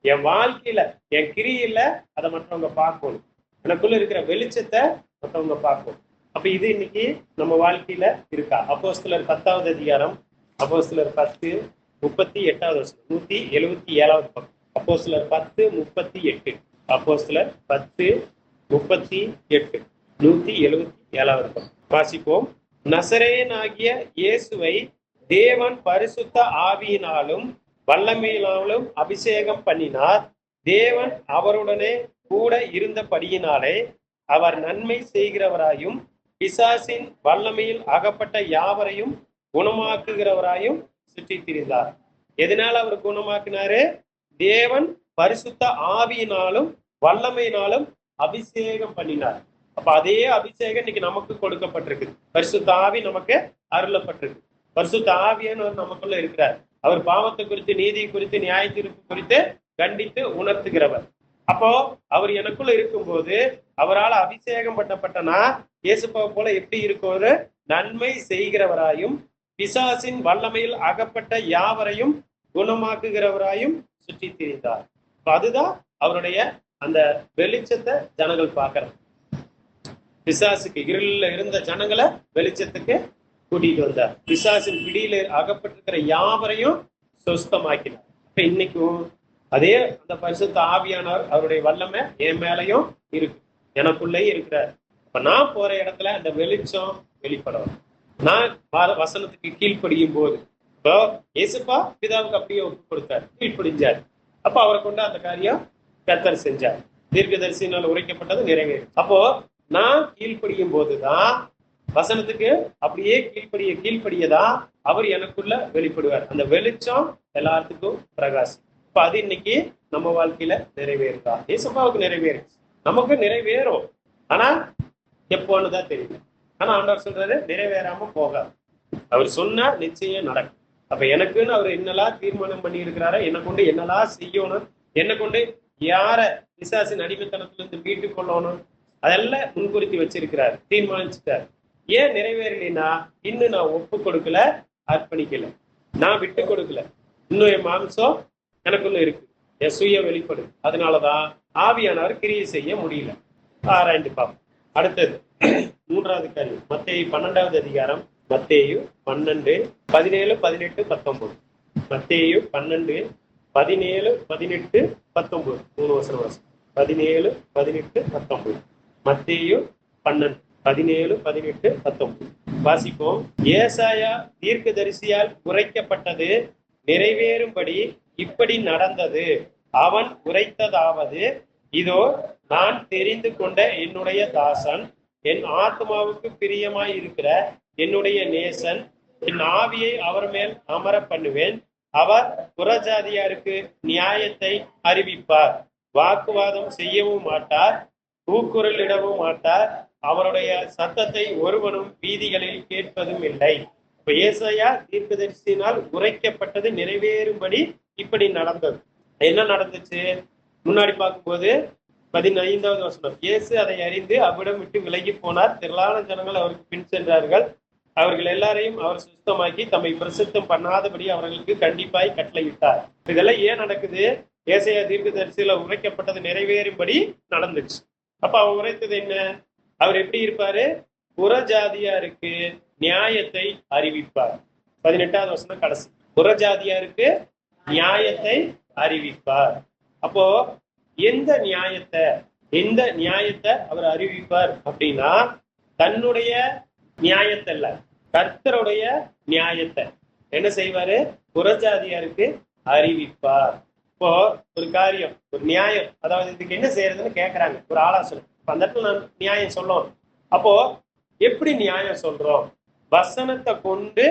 என் வாழ்க்கையில என் கிரியில அதை மற்றவங்க பார்க்கணும். எனக்குள்ள இருக்கிற வெளிச்சத்தை மற்றவங்க பார்க்கணும். அப்ப இது இன்னைக்கு நம்ம வாழ்க்கையில இருக்கா? அப்போஸ்தலர் 10வது அதிகாரம், அப்போஸ்தலர் 10:38 177வது பக்கம். அப்போஸ்தலர் 10:38, அப்போஸ்தலர் 10:38 177வது பக்கம் வாசிப்போம். நசரேயனாகிய இயேசுவை தேவன் பரிசுத்த ஆவியினாலும் வல்லமையினாலும் அபிஷேகம் பண்ணினார். தேவன் அவருடனே கூட இருந்தபடியினாலே அவர் நன்மை செய்கிறவராயும் பிசாசின் வல்லமையில் அகப்பட்ட யாவரையும் குணமாக்குகிறவராயும் சுற்றி திரிந்தார். எதனால அவர் குணமாக்கினாரு? தேவன் பரிசுத்த ஆவியினாலும் வல்லமையினாலும் அபிஷேகம் பண்ணினார். அப்ப அதே அபிஷேகம் இன்னைக்கு நமக்கு கொடுக்கப்பட்டிருக்கு. பரிசுத்த ஆவி நமக்கு அருளப்பட்டிருக்கு. பரிசுத்த ஆவியானவர் நமக்குள்ள இருக்கிறார். அவர் பாவத்தை குறித்து, நீதி குறித்து, நியாய தீர்ப்பு குறித்து கண்டித்து உணர்த்துகிறவர். அப்போ அவர் எனக்குள்ள இருக்கும்போது அவரால் அபிஷேகம் பண்ணப்பட்டனா இயேசுப்பாவை போல எப்படி இருக்கும்? நன்மை செய்கிறவராயும் பிசாசின் வல்லமையில் அகப்பட்ட யாவரையும் குணமாக்குகிறவராயும் சுற்றி திரிந்தார். அதுதான் அவருடைய அந்த வெளிச்சத்தை ஜனங்கள் பார்க்கிறார். பிசாசுக்கு இருளில் இருந்த ஜனங்களை வெளிச்சத்துக்கு கூட்டிட்டு வந்தார். பிசாசின் பிடியில அகப்பட்டிருக்கிற யாவரையும் சொஸ்தமாக்கினார். இப்ப இன்னைக்கும் அதே அந்த பரிசுத்த ஆவியானவர் அவருடைய வல்லமை என் மேலையும் இருக்கு, எனக்குள்ளேயும் இருக்கிறார். இப்ப நான் போற இடத்துல அந்த வெளிச்சம் வெளிப்படும். நான் வசனத்துக்கு கீழ்ப்படியும் போது, இப்போ இயேசுப்பா பிதாவுக்கு அப்படியே ஒப்பு கொடுத்தார், கீழ்ப்படிஞ்சார். அப்ப அவரை கொண்டு அந்த காரியம் கர்த்தர் செஞ்சார். தீர்க்கதரிசியினால் உரைக்கப்பட்டது நிறைவேறும். அப்போ நான் கீழ்ப்படியும் போதுதான் வசனத்துக்கு அப்படியே கீழ்ப்படியதான் அவர் எனக்குள்ள வெளிப்படுவார். அந்த வெளிச்சம் எல்லாத்துக்கும் பிரகாசம். இப்ப அது இன்னைக்கு நம்ம வாழ்க்கையில நிறைவேறுதா? ஏசப்பாவுக்கு நிறைவேறுச்சு, நமக்கு நிறைவேறும். ஆனா எப்போன்னு தான் தெரியல. ஆனா ஆண்டவர் சொல்றாரு நிறைவேறாம போகாது. அவர் சொன்னா நிச்சயம் நடக்கும். அப்ப எனக்குன்னு அவர் என்னெல்லாம் தீர்மானம் பண்ணி இருக்கிறாரோ, என்னை கொண்டு என்னெல்லாம் செய்யணும், என்னை கொண்டு யார பிசாசின் அடிமைத்தனத்துல இருந்து மீட்டு கொள்ளணும், அதெல்லாம் முன்குறித்து வச்சிருக்கிறார், தீர்மானிச்சுட்டார். ஏன் நிறைவேறலைன்னா, இன்னும் நான் ஒப்பு கொடுக்கல, அர்ப்பணிக்கல, நான் விட்டு கொடுக்கல. இன்னும் என் மாம்சம் எனக்குள்ள இருக்கு, என் சுய வெளிப்படு. அதனாலதான் ஆவியானவர் கிரியை செய்ய முடியல. ஆராய்ந்து பார்ப்போம். அடுத்தது மூன்றாவது காரியம், மத்தேயு 12வது அதிகாரம், மத்தேயு 12, 17, 18, 19. மத்தேயு 12, 17, 18, 19. 3 வசனம். 17, 18, 19. மத்தேயு 12, 17, 18, 19. வாசிப்போம். ஏசாயா தீர்க்கதரிசியால் உரைக்கப்பட்டது நிறைவேறும்படி இப்படி நடந்தது. அவன் உரைத்ததாவது, இதோ நான் தெரிந்து கொண்ட என்னுடைய தாசன், என் ஆத்மாவுக்கு பிரியமாய் இருக்கிற என்னுடைய நேசன், என் ஆவியை அவர் மேல் அமர பண்ணுவேன். அவர் புறஜாதியாருக்கு நியாயத்தை அறிவிப்பார். வாக்குவாதம் செய்யவும் மாட்டார், கூக்குரலிடவும் மாட்டார். அவருடைய சத்தத்தை ஒருவனும் வீதிகளில் கேட்பதும் இல்லை. இப்ப ஏசாயா தீர்க்கதரிசியினால் உரைக்கப்பட்டது நிறைவேறும்படி இப்படி நடந்தது. என்ன நடந்துச்சு? முன்னாடி பார்க்கும்போது 15வது வசனம், இயேசு அதை அறிந்து அவ்விடம் விட்டு விலகி போனார். திரளான ஜனங்கள் அவருக்கு பின் சென்றார்கள். அவர்கள் எல்லாரையும் அவர் சுத்தமாக்கி தம்மை பிரசித்தம் பண்ணாதபடி அவர்களுக்கு கண்டிப்பாய் கட்டளையிட்டார். இதெல்லாம் ஏன் நடக்குது? ஏசாயா தீர்க்கதரிசியில உரைக்கப்பட்டது நிறைவேறும்படி நடந்துச்சு. அப்ப அவர் உரைத்தது என்ன? அவர் எப்படி இருப்பாரு? புறஜாதியாருக்கு நியாயத்தை அறிவிப்பார். 18வது வசனம் கடைசி, புறஜாதியாருக்கு நியாயத்தை அறிவிப்பார். அப்போ எந்த நியாயத்தை அவர் அறிவிப்பார் அப்படின்னா, தன்னுடைய நியாயத்தை இல்ல, கர்த்தருடைய நியாயத்தை என்ன செய்வாரு? புறஜாதியாருக்கு அறிவிப்பார். இப்போ ஒரு காரியம், ஒரு நியாயம், அதாவது இதுக்கு என்ன செய்யறதுன்னு கேட்கறாங்க, ஒரு ஆலோசனை. அந்த இடத்துல நான் நியாயம் சொல்லணும். அப்போ எப்படி நியாயம் சொல்றோம்? வசனத்தை கொண்டு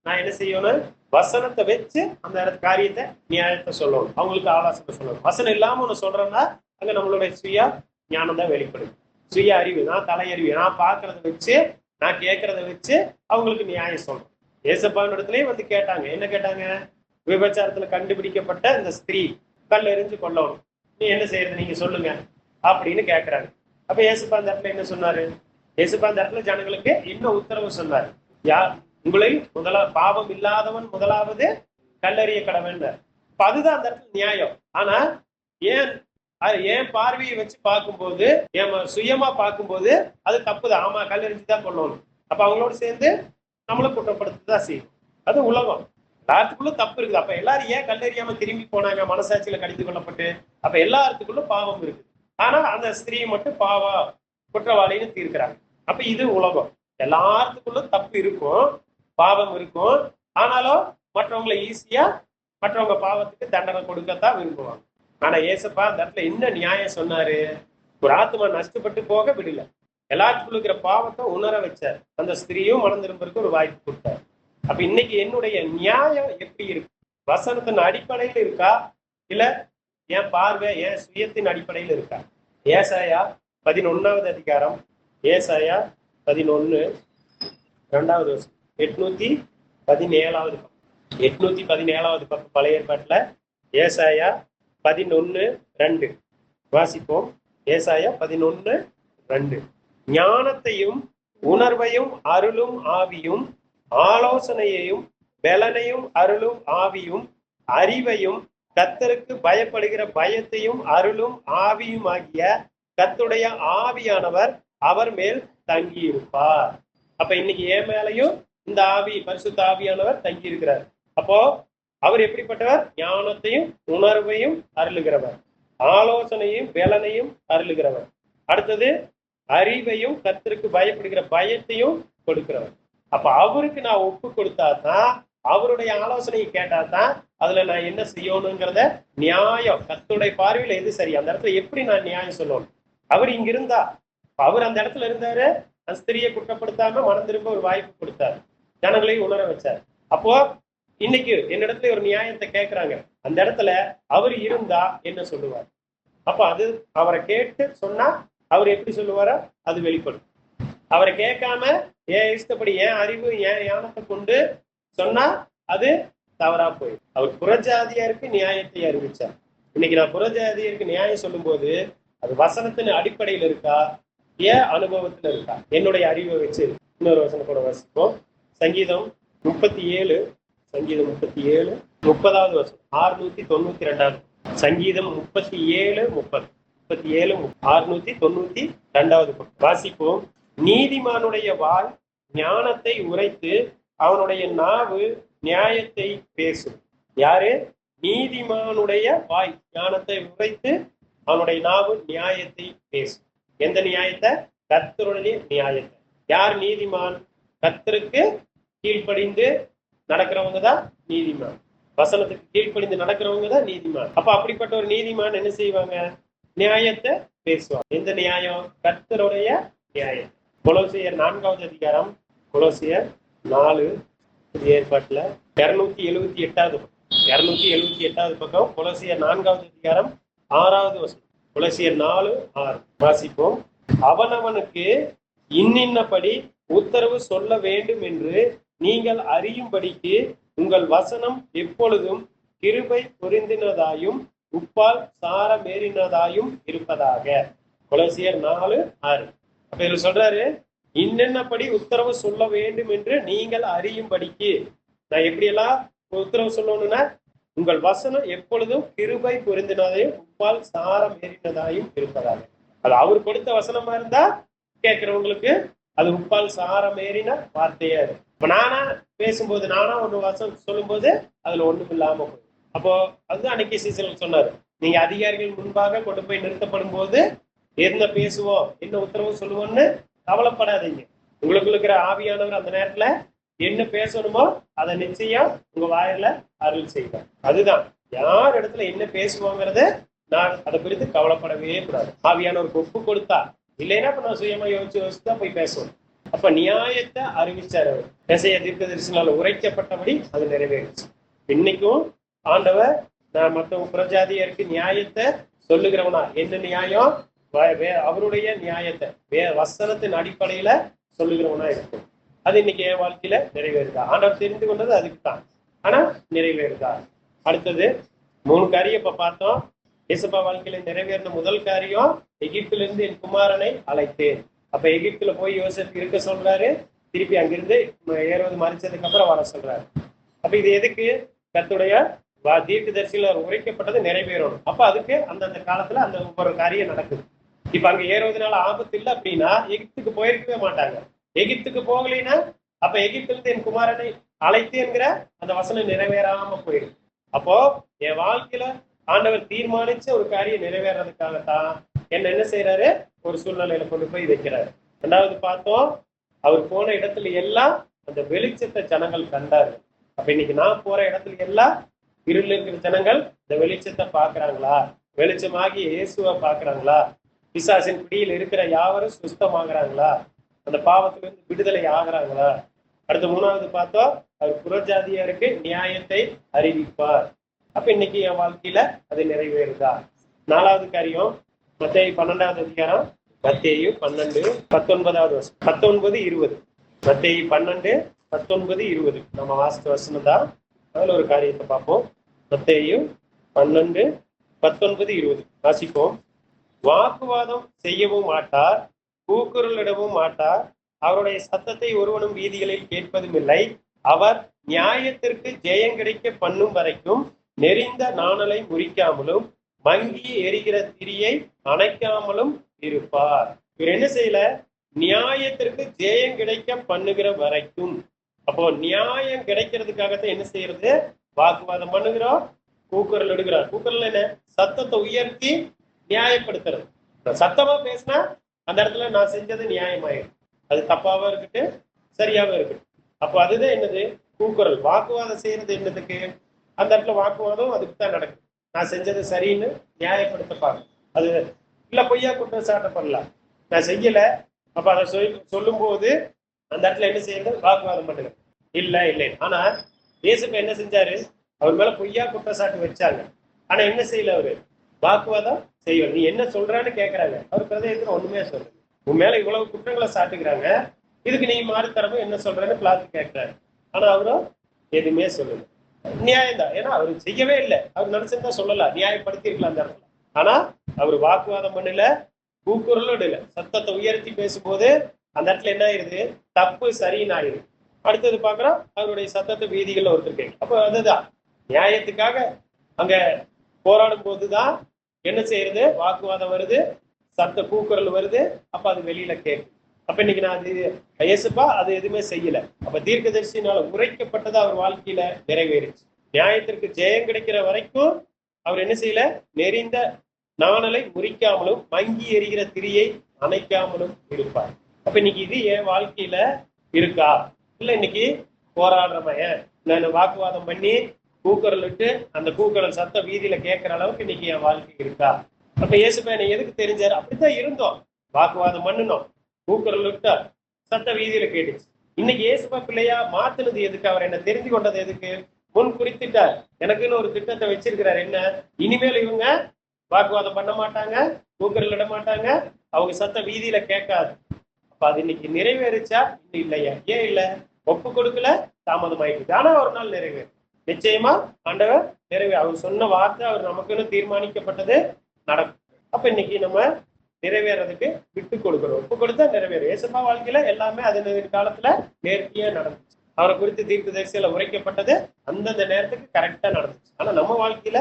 நான் என்ன செய்யணும்? வசனத்தை வச்சு அந்த காரியத்தை நியாயத்தை சொல்லணும், அவங்களுக்கு ஆலோசனை சொல்லணும். வசனம் இல்லாம ஒண்ணு சொல்றேன்னா அங்க நம்மளுடைய சுய ஞானம் தான் வெளிப்படுது, சுய அறிவு, நான் தலையறிவு, நான் பாக்குறத வச்சு, நான் கேட்கறத வச்சு அவங்களுக்கு நியாயம் சொல்றேன். ஏசப்பாவின் இடத்துலயும் வந்து கேட்டாங்க. என்ன கேட்டாங்க? விபச்சாரத்துல கண்டுபிடிக்கப்பட்ட இந்த ஸ்திரீ கல் எறிஞ்சு கொல்லணும், நீ என்ன செய்யறது, நீங்க சொல்லுங்க அப்படின்னு கேட்கறாங்க. அப்ப ஏசப்பா அந்த இடத்துல என்ன சொன்னாரு? ஏசப்பா அந்த இடத்துல ஜனங்களுக்கு இன்னும் உத்தரவு சொன்னார். உங்களில் பாவம் இல்லாதவன் முதலாவது கல்லறிய கடவன். அதுதான் அந்த இடத்துல நியாயம். ஆனா ஏன் பார்வையை வச்சு பார்க்கும்போது, சுயமா பார்க்கும்போது அது தப்புதான். ஆமா, கல்லறிஞ்சுதான் கொள்ளணும். அப்ப அவங்களோட சேர்ந்து நம்மளும் குற்றப்படுத்ததான் செய்யும். அது உலகம், எல்லாத்துக்குள்ளும் தப்பு இருக்குது. அப்ப எல்லாரும் ஏன் கல்லறியாம திரும்பி போனாங்க? மனசாட்சியில கடிந்து கொள்ளப்பட்டு. அப்ப எல்லாத்துக்குள்ளும் பாவம் இருக்குது. ஆனா அந்த ஸ்திரீயை மட்டும் குற்றவாளின்னு தீர்க்கிறாங்க. அப்ப இது உலகம், எல்லாத்துக்குள்ளும் தப்பு இருக்கும், பாவம் இருக்கும். ஆனாலும் மற்றவங்களை ஈஸியா மற்றவங்க பாவத்துக்கு தண்டனை கொடுக்கத்தான் விரும்புவாங்க. ஆனா ஏசப்பா அந்த இடத்துல என்ன நியாயம் சொன்னாரு? ஒரு ஆத்மா நஷ்டப்பட்டு போக விடல, எல்லாத்துக்குள்ள இருக்கிற பாவத்தை உணர வச்சார். அந்த ஸ்திரீயும் மனம் திரும்பறதுக்கு ஒரு வாய்ப்பு கொடுத்தார். அப்ப இன்னைக்கு என்னுடைய நியாயம் எப்படி இருக்கு? வசனத்தின் அடிப்படையில் இருக்கா, இல்ல என் பார்வை, என் சுயத்தின் அடிப்படையில் இருக்கா? ஏசாயா 11வது அதிகாரம், ஏசாயா 11, 2வது வருஷம், 817வது 817வது பக்கம் பழைய ஏற்பாட்டுல ஏசாயா 11:2 வாசிப்போம். ஏசாயா 11:2, ஞானத்தையும் உணர்வையும் அருளும் ஆவியும், ஆலோசனையையும் பலனையும் அருளும் ஆவியும், அறிவையும் கர்த்தருக்கு பயப்படுகிற பயத்தையும் அருளும் ஆவியும் ஆகிய கர்த்தருடைய ஆவியானவர் அவர் மேல் தங்கி இருப்பார். அப்ப இன்னைக்கு என் மேலையும் இந்த ஆவி, பரிசுத்த ஆவியானவர் தங்கி இருக்கிறார். அப்போ அவர் எப்படிப்பட்டவர்? ஞானத்தையும் உணர்வையும் அருளுகிறவர், ஆலோசனையும் பலனையும் அருளுகிறவர். அடுத்தது அறிவையும் கர்த்தருக்கு பயப்படுகிற பயத்தையும் கொடுக்கிறவர். அப்ப அவருக்கு நான் ஒப்பு கொடுத்தாதான் அவருடைய ஆலோசனையை கேட்டா தான் அதுல நான் என்ன செய்யணுங்கிறத நியாயம் கர்த்தருடைய பார்வையில எது சரி, அந்த இடத்துல எப்படி நான் நியாயம் சொல்லணும். அவர் இங்க இருந்தா, அவர் அந்த இடத்துல இருந்தாரு, அந்த ஸ்திரியை குற்றப்படுத்தாம மனம் திரும்ப ஒரு வாய்ப்பு கொடுத்தாரு, ஜனங்களையும் உணர வச்சார். அப்போ இன்னைக்கு என்னிடத்துல ஒரு நியாயத்தை கேட்கிறாங்க, அந்த இடத்துல அவர் இருந்தா என்ன சொல்லுவார்? அப்ப அது அவரை கேட்டு சொன்னா அவர் எப்படி சொல்லுவாரோ அது வெளிப்படும். அவரை கேட்காம ஏன் இஷ்டப்படி ஏன் அறிவு ஏன் ஞானத்தை கொண்டு சொன்னா அது தவறா போயிடும். அவர் புறஜாதியாருக்கு நியாயத்தை அறிவிச்சார். இன்னைக்கு நான் புறஜாதியாருக்கு நியாயம் சொல்லும் போது அது வசனத்தின் அடிப்படையில் இருக்கா, ஏன் அனுபவத்துல இருக்கா, என்னுடைய அறிவை வச்சு. இன்னொரு வசனம் கூட வாசிப்போம். சங்கீதம் 37 சங்கீதம் 37 30வது வசனம், 692. சங்கீதம் 37:30 692 வாசிப்போம். நீதிமானுடைய வாய் ஞானத்தை உரைத்து அவனுடைய நாவு நியாயத்தை பேசும். யாரு? நீதிமானுடைய வாய் ஞானத்தை உரைத்து அவனுடைய நாவு நியாயத்தை பேசும். எந்த நியாயத்தை? கர்த்தருடைய நியாயத்தை. யார் நீதிமான்? கர்த்தருக்கு கீழ்ப்படிந்து நடக்கிறவங்க தான் நீதிமான். வசனத்துக்கு கீழ்ப்படிந்து நடக்கிறவங்க தான் நீதிமான். அப்ப அப்படிப்பட்ட ஒரு நீதிமான் என்ன செய்வாங்க? நியாயத்தை பேசுவாங்க. எந்த நியாயம்? கர்த்தருடைய நியாயம். கொலோசியர் 4வது அதிகாரம், கொலோசியர் 4 ஏற்பாட்டுல 278வது பக்கம், கொலோசியர் 4வது அதிகாரம் 6வது வசனம். கொலோசியர் 4:6 வாசிப்போம். அவனவனுக்கு இன்னின்னபடி உத்தரவு சொல்ல வேண்டும் என்று நீங்கள் அறியும்படிக்கு உங்கள் வசனம் எப்பொழுதும் கிருபை பொருந்தினதாயும் உப்பால் சாரமேறினதாயும் இருப்பதாக. கொலோசியர் 4:6. அப்ப இதுல சொல்றாரு, இன்னென்னபடி உத்தரவு சொல்ல வேண்டும் என்று நீங்கள் அறியும்படிக்கு. நான் எப்படியெல்லாம் உத்தரவு சொல்லணும்னா, உங்கள் வசனம் எப்பொழுதும் கிருபை பொருந்தினதாயும் உப்பால் சாரமேறினதாயும் இருப்பதாக. அது அவர் கொடுத்த வசனமா இருந்தா கேட்கிறவங்களுக்கு அது உப்பால் சாரமேறின வார்த்தையா இருக்கு. இப்ப நானா பேசும்போது, நானா ஒரு வசனம் சொல்லும் போது அதுல ஒண்ணும் இல்லாம போகும். அப்போ அதுதான் அன்னைக்கு சீசன் சொன்னாரு, நீங்க அதிகாரிகள் முன்பாக கொண்டு போய் நிறுத்தப்படும் போது என்ன பேசுவோம், என்ன உத்தரவு சொல்லுவோம்னு கவலைப்படாதீங்க. உங்களுக்குள்ள இருக்கிற ஆவியானவர் அந்த நேரத்துல என்ன பேசணுமோ அதை நிச்சயம் உங்க வாயில அருள் செய்வார். அதுதான் யார் இடத்துல என்ன பேசுவோங்கிறத நான் அதை குறித்து கவலைப்படவே கூடாது. ஆவியானவருக்கு ஒப்பு கொடுத்தா, இல்லைன்னா இப்ப நான் சுயமா யோசிச்சுதான் போய் பேசுவோம். அப்ப நியாயத்தை அறிவிச்சார் அவர். ஏசாயா தீர்க்கதரிசியால் உரைக்கப்பட்டபடி அது நிறைவேறிச்சு. இன்னைக்கும் ஆண்டவர் நான் மற்ற புறஜாதியருக்கு நியாயத்தை சொல்லுகிறவனா, என்ன நியாயம்? அவருடைய நியாயத்தை வசனத்தின் அடிப்படையில சொல்லுகிறவனா இருக்கும். அது இன்னைக்கு என் வாழ்க்கையில நிறைவேறுதா? ஆண்டவர் தெரிந்து கொண்டது அதுக்கு தான், ஆனா நிறைவேறுதா? அடுத்தது 3 காரியம் இப்ப பார்த்தோம். இயேசுப்பா வாழ்க்கையில நிறைவேறின முதல் காரியம், எகிப்திலிருந்து என் குமாரனை அழைத்தேன். அப்ப எகிப்துல போய் யோசேப்பு இருக்க சொல்றாரு, திருப்பி அங்கிருந்து ஏறுவது மறிச்சதுக்கு அப்புறம் வர சொல்றாரு. அப்ப இது எதுக்கு? கர்த்தருடைய தீர்க்கதரிசியில உரைக்கப்பட்டது நிறைவேறணும். அப்ப அதுக்கு அந்தந்த காலத்துல அந்த ஒவ்வொரு காரியம் நடக்குது. இப்ப அங்க ஏறுவதனால ஆபத்து இல்லை அப்படின்னா எகிப்துக்கு போயிருக்கவே மாட்டாங்க. எகிப்துக்கு போகலைன்னா அப்ப எகிப்திலிருந்து என் குமாரனை அழைத்தேங்கிற அந்த வசனம் நிறைவேறாம போயிருக்கு. அப்போ என் வாழ்க்கையில ஆண்டவர் தீர்மானிச்ச ஒரு காரியம் நிறைவேறதுக்காகத்தான் என்ன செய்யறாரு? ஒரு சூழ்நிலையில கொண்டு போய் வைக்கிறாரு. 2வது பார்த்தோம், அவர் போன இடத்துல எல்லாம் அந்த வெளிச்சத்தை ஜனங்கள் கண்டாரு. அப்ப இன்னைக்கு நான் போற இடத்துல எல்லாம் இருள் இருக்கிற ஜனங்கள் இந்த வெளிச்சத்தை பாக்குறாங்களா? வெளிச்சமாகி இயேசுவை பாக்குறாங்களா? பிசாசின் பிடியில் இருக்கிற யாவரும் சுஸ்தமாகறாங்களா? அந்த பாவத்திலிருந்து விடுதலை ஆகிறாங்களா? அடுத்த 3வது பார்த்தோம், அவர் புறஜாதியாருக்கு நியாயத்தை அறிவிப்பார். அப்ப இன்னைக்கு என் வாழ்க்கையில அது நிறைவேறுதா? 4வது காரியம், மத்தேயு 12வது அதிகாரம், மத்தேயு 12:19 19:20. மத்தேயு 12:19-20 நம்ம வாசித்த வசனம் தான். அதுல ஒரு காரியத்தை பார்ப்போம். மத்தேயு 12:19-20 வாசிப்போம். வாக்குவாதம் செய்யவும் மாட்டார், கூக்குரலிடவும் மாட்டார், அவருடைய சத்தத்தை ஒருவனும் வீதிகளில் கேட்பதும் இல்லை. அவர் நியாயத்திற்கு ஜெயம் கிடைக்க பண்ணும் வரைக்கும் நெறிந்த நாணலை முறிக்காமலும் மங்கி எரிகிற திரியை அணைக்காமலும் இருப்பார். இவர் என்ன செய்யல? நியாயத்திற்கு ஜெயம் கிடைக்க பண்ணுகிற வரைக்கும். அப்போ நியாயம் கிடைக்கிறதுக்காகத்தான் என்ன செய்யறது? வாக்குவாதம் பண்ணுகிறோம், கூக்குரல் எடுக்கிறார். கூக்குரல் என்ன? சத்தத்தை உயர்த்தி நியாயப்படுத்துறது. சத்தமா பேசினா அந்த இடத்துல நான் செஞ்சது நியாயமாயிடும். அது தப்பாவா இருக்கட்டும், சரியாவா இருக்கட்டும். அப்போ அதுதான் என்னது? கூக்குரல். வாக்குவாதம் செய்யறது என்னதுக்கு? அந்த இடத்துல வாக்குவாதம் அதுக்கு தான் நடக்கும். நான் செஞ்சது சரின்னு நியாயப்படுத்த பார்க்கணும். அது இல்ல பொய்யா குற்றம் சாட்டப்படலாம். நான் செய்யல, அப்ப அதை சொல்லும் போது அந்த இடத்துல என்ன செய்யறது? வாக்குவாதம் பண்ணுங்க. இல்ல இல்லை. ஆனா இயேசுப்ப என்ன செஞ்சாரு? அவர் மேல பொய்யா குற்றச்சாட்டு வச்சாங்க. ஆனா என்ன செய்யல அவரு? வாக்குவாதம் செய்யல. நீ என்ன சொல்றான்னு கேட்கறாங்க. அவர் பிரதேசத்துல ஒண்ணுமே சொல்லு. உன் மேல இவ்வளவு குற்றங்களை சாட்டுகிறாங்க, இதுக்கு நீ மாறுத்தரமா என்ன சொல்றேன்னு பிளாத்து கேட்கிறாரு. ஆனா அவரும் எதுவுமே சொல்லல. நியாயம் தான். ஏன்னா அவரு செய்யவே இல்லை. அவர் நினைச்சிருந்தா சொல்லலாம், நியாயப்படுத்தி இருக்கலாம் அந்த இடத்துல. ஆனா அவர் வாக்குவாதம் பண்ணல, கூக்குரலும் இடல. சத்தத்தை உயர்த்தி பேசும்போது அந்த இடத்துல என்ன ஆயிருது? தப்பு சரின்னு ஆயிருது. அடுத்தது பாக்குறோம், அவருடைய சத்தத்தை வீதிகள்ல ஒருத்தர் கேட்கு. அப்ப அதுதான் நியாயத்துக்காக அங்க போராடும் போதுதான் என்ன செய்யறது? வாக்குவாதம் வருது, சத்த கூக்குரல் வருது. அப்ப அது வெளியில கேட்கும். அப்ப இன்னைக்கு நான் அது இயேசுப்பா அது எதுவுமே செய்யல. அப்ப தீர்க்கதரிசினால உரைக்கப்பட்டது அவர் வாழ்க்கையில நிறைவேறிச்சு. நியாயத்திற்கு ஜெயம் கிடைக்கிற வரைக்கும் அவர் என்ன செய்யல? நெறிந்த நாணலை முறிக்காமலும் மங்கி எறிகிற திரியை அணைக்காமலும் இருப்பார். அப்ப இன்னைக்கு இது என் வாழ்க்கையில இருக்கா? இல்ல இன்னைக்கு போராடுறவன் நான் வாக்குவாதம் பண்ணி கூக்குரல் விட்டு அந்த கூக்குரல் சத்த வீதியில கேட்கிற அளவுக்கு இன்னைக்கு என் வாழ்க்கை இருக்கா? அப்ப இயேசுப்பா என்னை எதுக்கு தெரிஞ்சாரு? அப்படித்தான் இருந்தோம். வாக்குவாதம் பண்ணணும், கூக்குரல் விட்டா சத்த வீதியில கேட்டுச்சு. இன்னைக்கு இயேசுப்பா பிள்ளையா மாத்துனது எதுக்கு? அவர் என்ன தெரிந்து கொண்டது எதுக்கு? முன் குறித்துட்டார். எனக்குன்னு ஒரு திட்டத்தை வச்சிருக்கிறார். என்ன? இனிமேல் இவங்க வாக்குவாதம் பண்ண மாட்டாங்க, கூக்குரல் இட மாட்டாங்க, அவங்க சத்த வீதியில கேட்காது. அப்ப அது இன்னைக்கு நிறைவேறிச்சா? இல்லையா? ஏன் இல்ல? ஒப்பு கொடுக்கல, தாமதம் ஆயிடுச்சு. ஆனா ஒரு நாள் நிறைவேறு. நிச்சயமா ஆண்டவர் நிறைவே. அவர் சொன்ன வார்த்தை அவர் நமக்குன்னு தீர்மானிக்கப்பட்டது நடக்கும். அப்ப இன்னைக்கு நம்ம நிறைவேறதுக்கு விட்டு கொடுக்கிறோம். ஒப்பு கொடுத்தா நிறைவேறும். ஏசப்பா வாழ்க்கையில எல்லாமே அது காலத்துல நேர்த்தியா நடந்துச்சு. அவரை குறித்து தீர்க்க தரிசியில உரைக்கப்பட்டது அந்தந்த நேரத்துக்கு கரெக்டா நடந்துச்சு. ஆனா நம்ம வாழ்க்கையில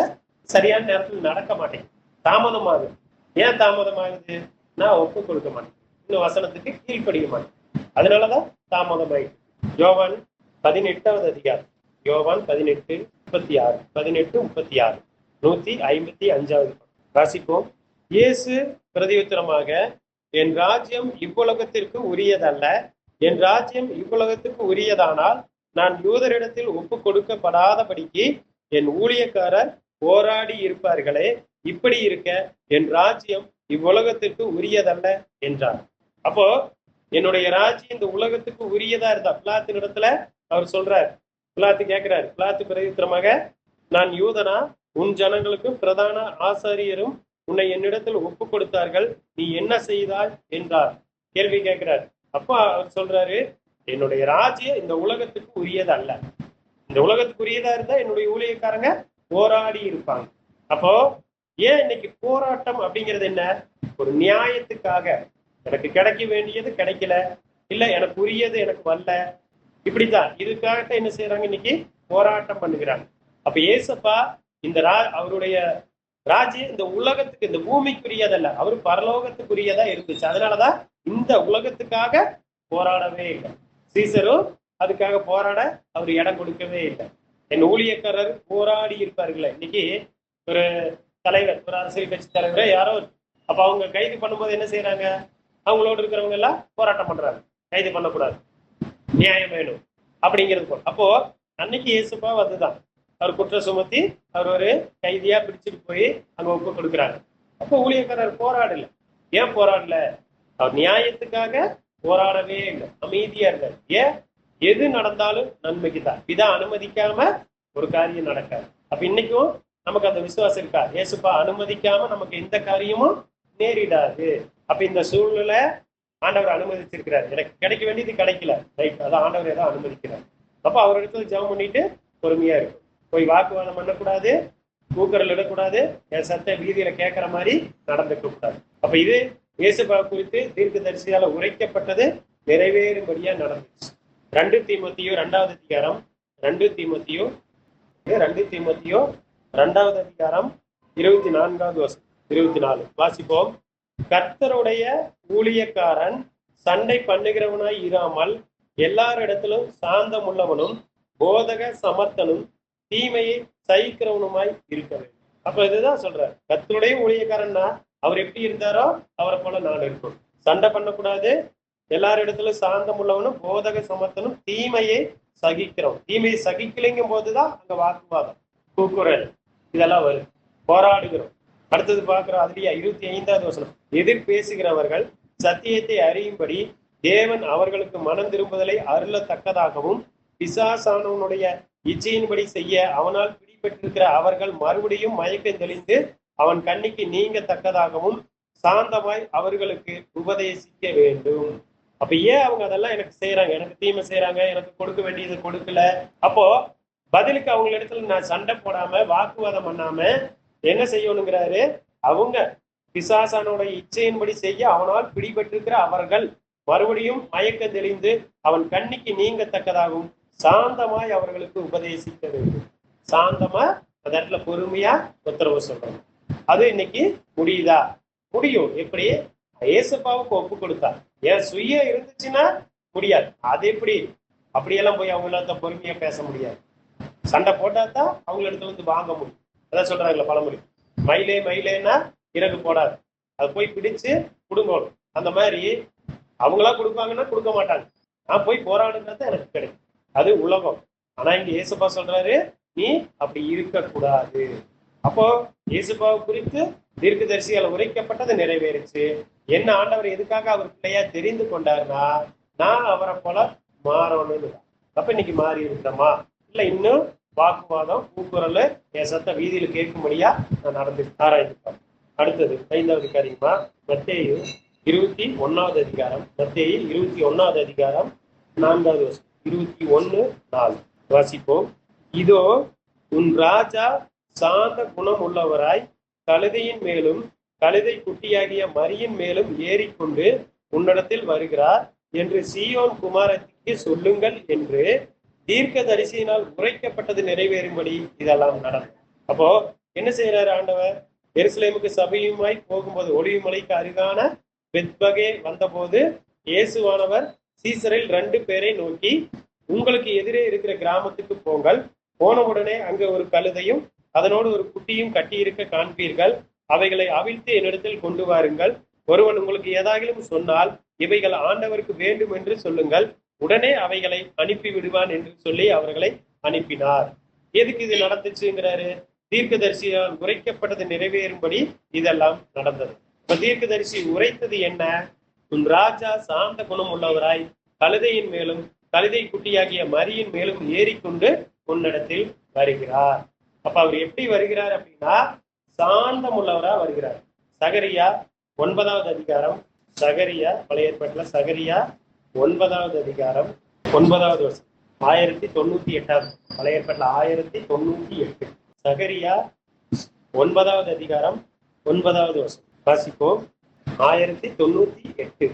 சரியான நேரத்தில் நடக்க மாட்டேங்குது, தாமதமாகுது. ஏன் தாமதமாகுது? நான் ஒப்பு கொடுக்க மாட்டேன், இன்னும் வசனத்துக்கு கீழ்ப்படிக்க மாட்டேன். அதனாலதான் தாமதமாயிடுச்சு. யோவான் 18வது அதிகாரம், யோவான் 18:36, 18:36, 155வது வாசிப்போம். இயேசு பிரதியுத்தரமாக, என் ராஜ்யம் இவ்வுலகத்திற்கு உரியதல்ல. என் ராஜ்யம் இவ்வுலகத்துக்கு உரியதானால் நான் யூதரிடத்தில் ஒப்பு கொடுக்கப்படாதபடிக்கு என் ஊழியக்காரர் போராடி இருப்பார்களே. இப்படி இருக்க என் ராஜ்யம் இவ்வுலகத்திற்கு உரியதல்ல என்றார். அப்போ என்னுடைய ராஜ்யம் இந்த உலகத்துக்கு உரியதா இருந்தா, பிலாத்தின் இடத்துல அவர் சொல்றார். பிலாத்து கேட்கிறார். பிலாத்து பிரதித்திரமாக, நான் யூதனா? உன் ஜனங்களுக்கும் பிரதான ஆசாரியரும் உன்னை என்னிடத்தில் ஒப்பு கொடுத்தார்கள், நீ என்ன செய்தாய் என்றார். கேள்வி கேட்கிறார். அப்ப அவர் சொல்றாரு, என்னுடைய ராஜ்யம் இந்த உலகத்துக்கு உரியது அல்ல. இந்த உலகத்துக்கு உரியதா இருந்தா என்னுடைய ஊழியக்காரங்க போராடி இருப்பாங்க. அப்போ ஏன் இன்னைக்கு போராட்டம் அப்படிங்கிறது? என்ன? ஒரு நியாயத்துக்காக. எனக்கு கிடைக்க வேண்டியது கிடைக்கல, இல்ல எனக்கு உரியது எனக்கு வரல, இப்படித்தான். இதுக்காக என்ன செய்யறாங்க? இன்னைக்கு போராட்டம் பண்ணுகிறாங்க. அப்ப ஏசப்பா இந்த அவருடைய ராஜ்யம் இந்த உலகத்துக்கு, இந்த பூமிக்குரியதல்ல, அவரு பரலோகத்துக்குரியதா இருந்துச்சு. அதனாலதான் இந்த உலகத்துக்காக போராடவே இல்லை. சீசரும் அதுக்காக போராட அவர் இடம் கொடுக்கவே இல்லை. என் ஊழியக்காரர் போராடி இருப்பார்களே. இன்னைக்கு ஒரு தலைவர், ஒரு அரசியல் கட்சி தலைவரை யாரோ, அப்ப அவங்க கைது பண்ணும்போது என்ன செய்யறாங்க? அவங்களோடு இருக்கிறவங்க எல்லாம் போராட்டம் பண்றாங்க, கைது பண்ணக்கூடாது, நியாயம் வேணும் அப்படிங்கிறது போல. அப்போ அன்னைக்கு இயேசுப்பா அதுதான், அவர் குற்றம் சுமத்தி அவர் ஒரு கைதியா பிடிச்சிட்டு போய் அங்க ஒப்பு கொடுக்குறாங்க. அப்போ ஊழியக்காரர் போராடல. ஏன் போராடல? அவர் நியாயத்துக்காக போராடவே இல்லை, அமைதியா இருந்தார். ஏன்? எது நடந்தாலும் நன்மைக்கு தான். பிதா அனுமதிக்காம ஒரு காரியம் நடக்காது. அப்ப இன்னைக்கும் நமக்கு அந்த விசுவாசம் இருக்கா? இயேசுப்பா அனுமதிக்காம நமக்கு எந்த காரியமும் நேரிடாது. அப்ப இந்த சூழ்நிலை ஆண்டவர் அனுமதிச்சிருக்கிறார். எனக்கு கிடைக்க வேண்டியது கிடைக்கல, ரைட், அதான் ஆண்டவர் ஏதோ அனுமதிக்கிறார். அப்ப அவர் இடத்துல ஜெபம் பண்ணிட்டு பொறுமையா இருக்கும். போய் வாக்குவாதம் பண்ணக்கூடாது, கூக்குரல் இடக்கூடாது, என் சத்த வீதியில கேட்கிற மாதிரி நடந்துக்க கூடாது. அப்ப இது இயேசுப்பா குறித்து தீர்க்கதரிசியால உரைக்கப்பட்டது நிறைவேறும்படியா நடந்துச்சு. 2 தீமோத்தேயு 2வது அதிகாரம், 2 தீமோத்தேயு 2வது அதிகாரம் 24வது வசனம், 24 வாசிப்போம். கர்த்தருடைய ஊழியக்காரன் சண்டை பண்ணுகிறவனாய் இராமல் எல்லாரிடத்திலும் சாந்தம் உள்ளவனும் போதக சமர்த்தனும் தீமையை சகிக்கிறவனுமாய் இருக்க வேண்டும். அப்ப இதுதான் சொல்றாரு. கர்த்தருடைய ஊழியக்காரன்னா அவர் எப்படி இருந்தாரோ அவரை போல நான் இருக்கணும். சண்டை பண்ணக்கூடாது, எல்லாரிடத்திலும் சாந்தம் உள்ளவனும் போதக சமர்த்தனும் தீமையை சகிக்கிறோம். தீமையை சகிக்கலைங்கும் போதுதான் அங்க வாக்குவாதம், கூக்குரல் இதெல்லாம் வரும். போராடுகிறோம். அடுத்தது பார்க்கிறோம், அதுலயே 25வது வசனம். எதிர் பேசுகிறவர்கள் சத்தியத்தை அறியும்படி தேவன் அவர்களுக்கு மனம் திரும்புதலை அருளத்தக்கதாகவும் பிசாசானவனுடைய இச்சையின்படி செய்ய அவனால் பிடிபட்டிருக்கிற அவர்கள் மறுபடியும் மயக்கம் தெளிந்து அவன் கண்ணிக்கு நீங்கத்தக்கதாகவும் சாந்தமாய் அவர்களுக்கு உபதேசிக்க வேண்டும். அப்ப ஏன் அவங்க அதெல்லாம் எனக்கு செய்யறாங்க, எனக்கு தீமை செய்யறாங்க, எனக்கு கொடுக்க வேண்டியது கொடுக்கல? அப்போ பதிலுக்கு அவங்க இடத்துல நான் சண்டை போடாம வாக்குவாதம் பண்ணாம என்ன செய்யணுங்கிறாரு, அவங்க பிசாசானோட இச்சையின்படி செய்ய அவனால் பிடிபட்டிருக்கிற அவர்கள் மறுபடியும் மயக்கம் தெளிந்து அவன் கண்ணிக்கு நீங்கத்தக்கதாகவும் சாந்தமாய் அவர்களுக்கு உபதேசிக்க வேண்டும். சாந்தமா அந்த இடத்துல பொறுமையா உத்தரவு சொல்றாங்க. அது இன்னைக்கு முடியுதா? முடியும். எப்படி? ஏசப்பாவுக்கு ஒப்பு கொடுத்தா. ஏன் சுய இருந்துச்சுன்னா முடியாது. அது எப்படி? அப்படியெல்லாம் போய் அவங்களால பொறுமையா பேச முடியாது. சண்டை போட்டா தான் அவங்க இடத்துல வந்து வாங்க முடியும். அதான் சொல்றாங்களே பழமொழி, மயிலே மயிலேன்னா இறகு போடாது, அது போய் பிடிச்சு கொடுங்கணும். அந்த மாதிரி அவங்களா கொடுப்பாங்கன்னா கொடுக்க மாட்டாங்க. நான் போய் போராடுங்கிறது எனக்கு கிடைக்கும். அது உலகம். ஆனா இங்க ஏசப்பா சொல்றாரு, நீ அப்படி இருக்கக்கூடாது. அப்போ இயேசுபாவை குறித்து தீர்க்கதரிசியால் உரைக்கப்பட்டது நிறைவேறுச்சு. என்ன ஆண்டவர் எதுக்காக அவர் பிள்ளையா தெரிந்து கொண்டாருன்னா, நான் அவரை போல மாறணும்னு. அப்ப இன்னைக்கு மாறி இருக்கிறோமா? இல்ல இன்னும் வாக்குவாதம் கூக்குரல் என் சத்த வீதியில கேட்கும்படியா நான் நடந்து ஆராய்ந்துப்பேன். அடுத்தது 5வது காரியமா, மத்தேயு 21வது அதிகாரம். மத்தேயு 21வது அதிகாரம் 4வது வசனம். 21:4 வாசிப்போம். இதோ உன் ராஜா சாந்த குணம் உள்ளவராய் கழுதையின் மேலும் கழுதை குட்டியாகிய மரியின் மேலும் ஏறிக்கொண்டு உன்னிடத்தில் வருகிறார் என்று சீயோன் குமாரத்திற்கு சொல்லுங்கள் என்று தீர்க்க தரிசியினால் உரைக்கப்பட்டது நிறைவேறும்படி இதெல்லாம் நடக்கும். அப்போ என்ன செய்யறாரு ஆண்டவர்? எருசலேமுக்கு சபையுமாய் போகும்போது ஒளிவு மலைக்கு அருகான பெத்பகே வந்தபோது இயேசுவானவர் சீசரில் 2 பேரை நோக்கி, உங்களுக்கு எதிரே இருக்கிற கிராமத்துக்கு போங்கள். போனவுடனே அங்க ஒரு கழுதையும் அதனோடு ஒரு குட்டியும் கட்டியிருக்க காண்பீர்கள். அவைகளை அவிழ்த்து என்னிடத்தில் கொண்டு வாருங்கள். ஒருவன் உங்களுக்கு ஏதாகிலும் சொன்னால் இவைகள் ஆண்டவருக்கு வேண்டும் என்று சொல்லுங்கள், உடனே அவைகளை அனுப்பி விடுவான் என்று சொல்லி அவர்களை அனுப்பினார். எதுக்கு இது நடந்துச்சுங்கிறாரு? தீர்க்கதரிசியால் உரைக்கப்பட்டது நிறைவேறும்படி இதெல்லாம் நடந்தது. இப்ப தீர்க்கதரிசி உரைத்தது என்ன? உன் ராஜா சாந்த குணம் உள்ளவராய் கழுதையின் மேலும் கழுதை குட்டியாகிய மரியின் மேலும் ஏறிக்கொண்டு உன்னிடத்தில் வருகிறார். அப்ப அவர் எப்படி வருகிறார் அப்படின்னா, சாந்தம் உள்ளவரா வருகிறார். சகரியா 9வது அதிகாரம். சகரியா பழைய ஏற்பாட்டுல சகரியா 9வது அதிகாரம் 9வது வருஷம் 1098. பழைய ஏற்பாட்டுல 1098. சகரியா 9வது அதிகாரம் 9வது வருஷம் வாசிப்போம். 1098.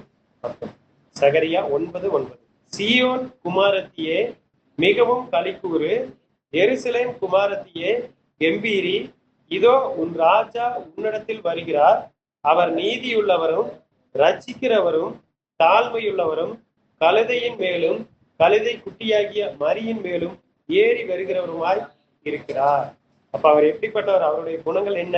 சகரியா 9:9. சீயோன் குமாரத்தியே மிகவும் களிக்கூறு, எருசலேம் குமாரத்தியே கெம்பீரி. இதோ உன் ராஜா உன்னிடத்தில் வருகிறார். அவர் நீதியுள்ளவரும் ரட்சிக்கிறவரும் தாழ்மையுள்ளவரும் கழுதையின் மேலும் கழுதை குட்டியாகிய மரியின் மேலும் ஏறி வருகிறவருமாய் இருக்கிறார். அப்ப அவர் எப்படிப்பட்டவர்? அவருடைய குணங்கள் என்ன?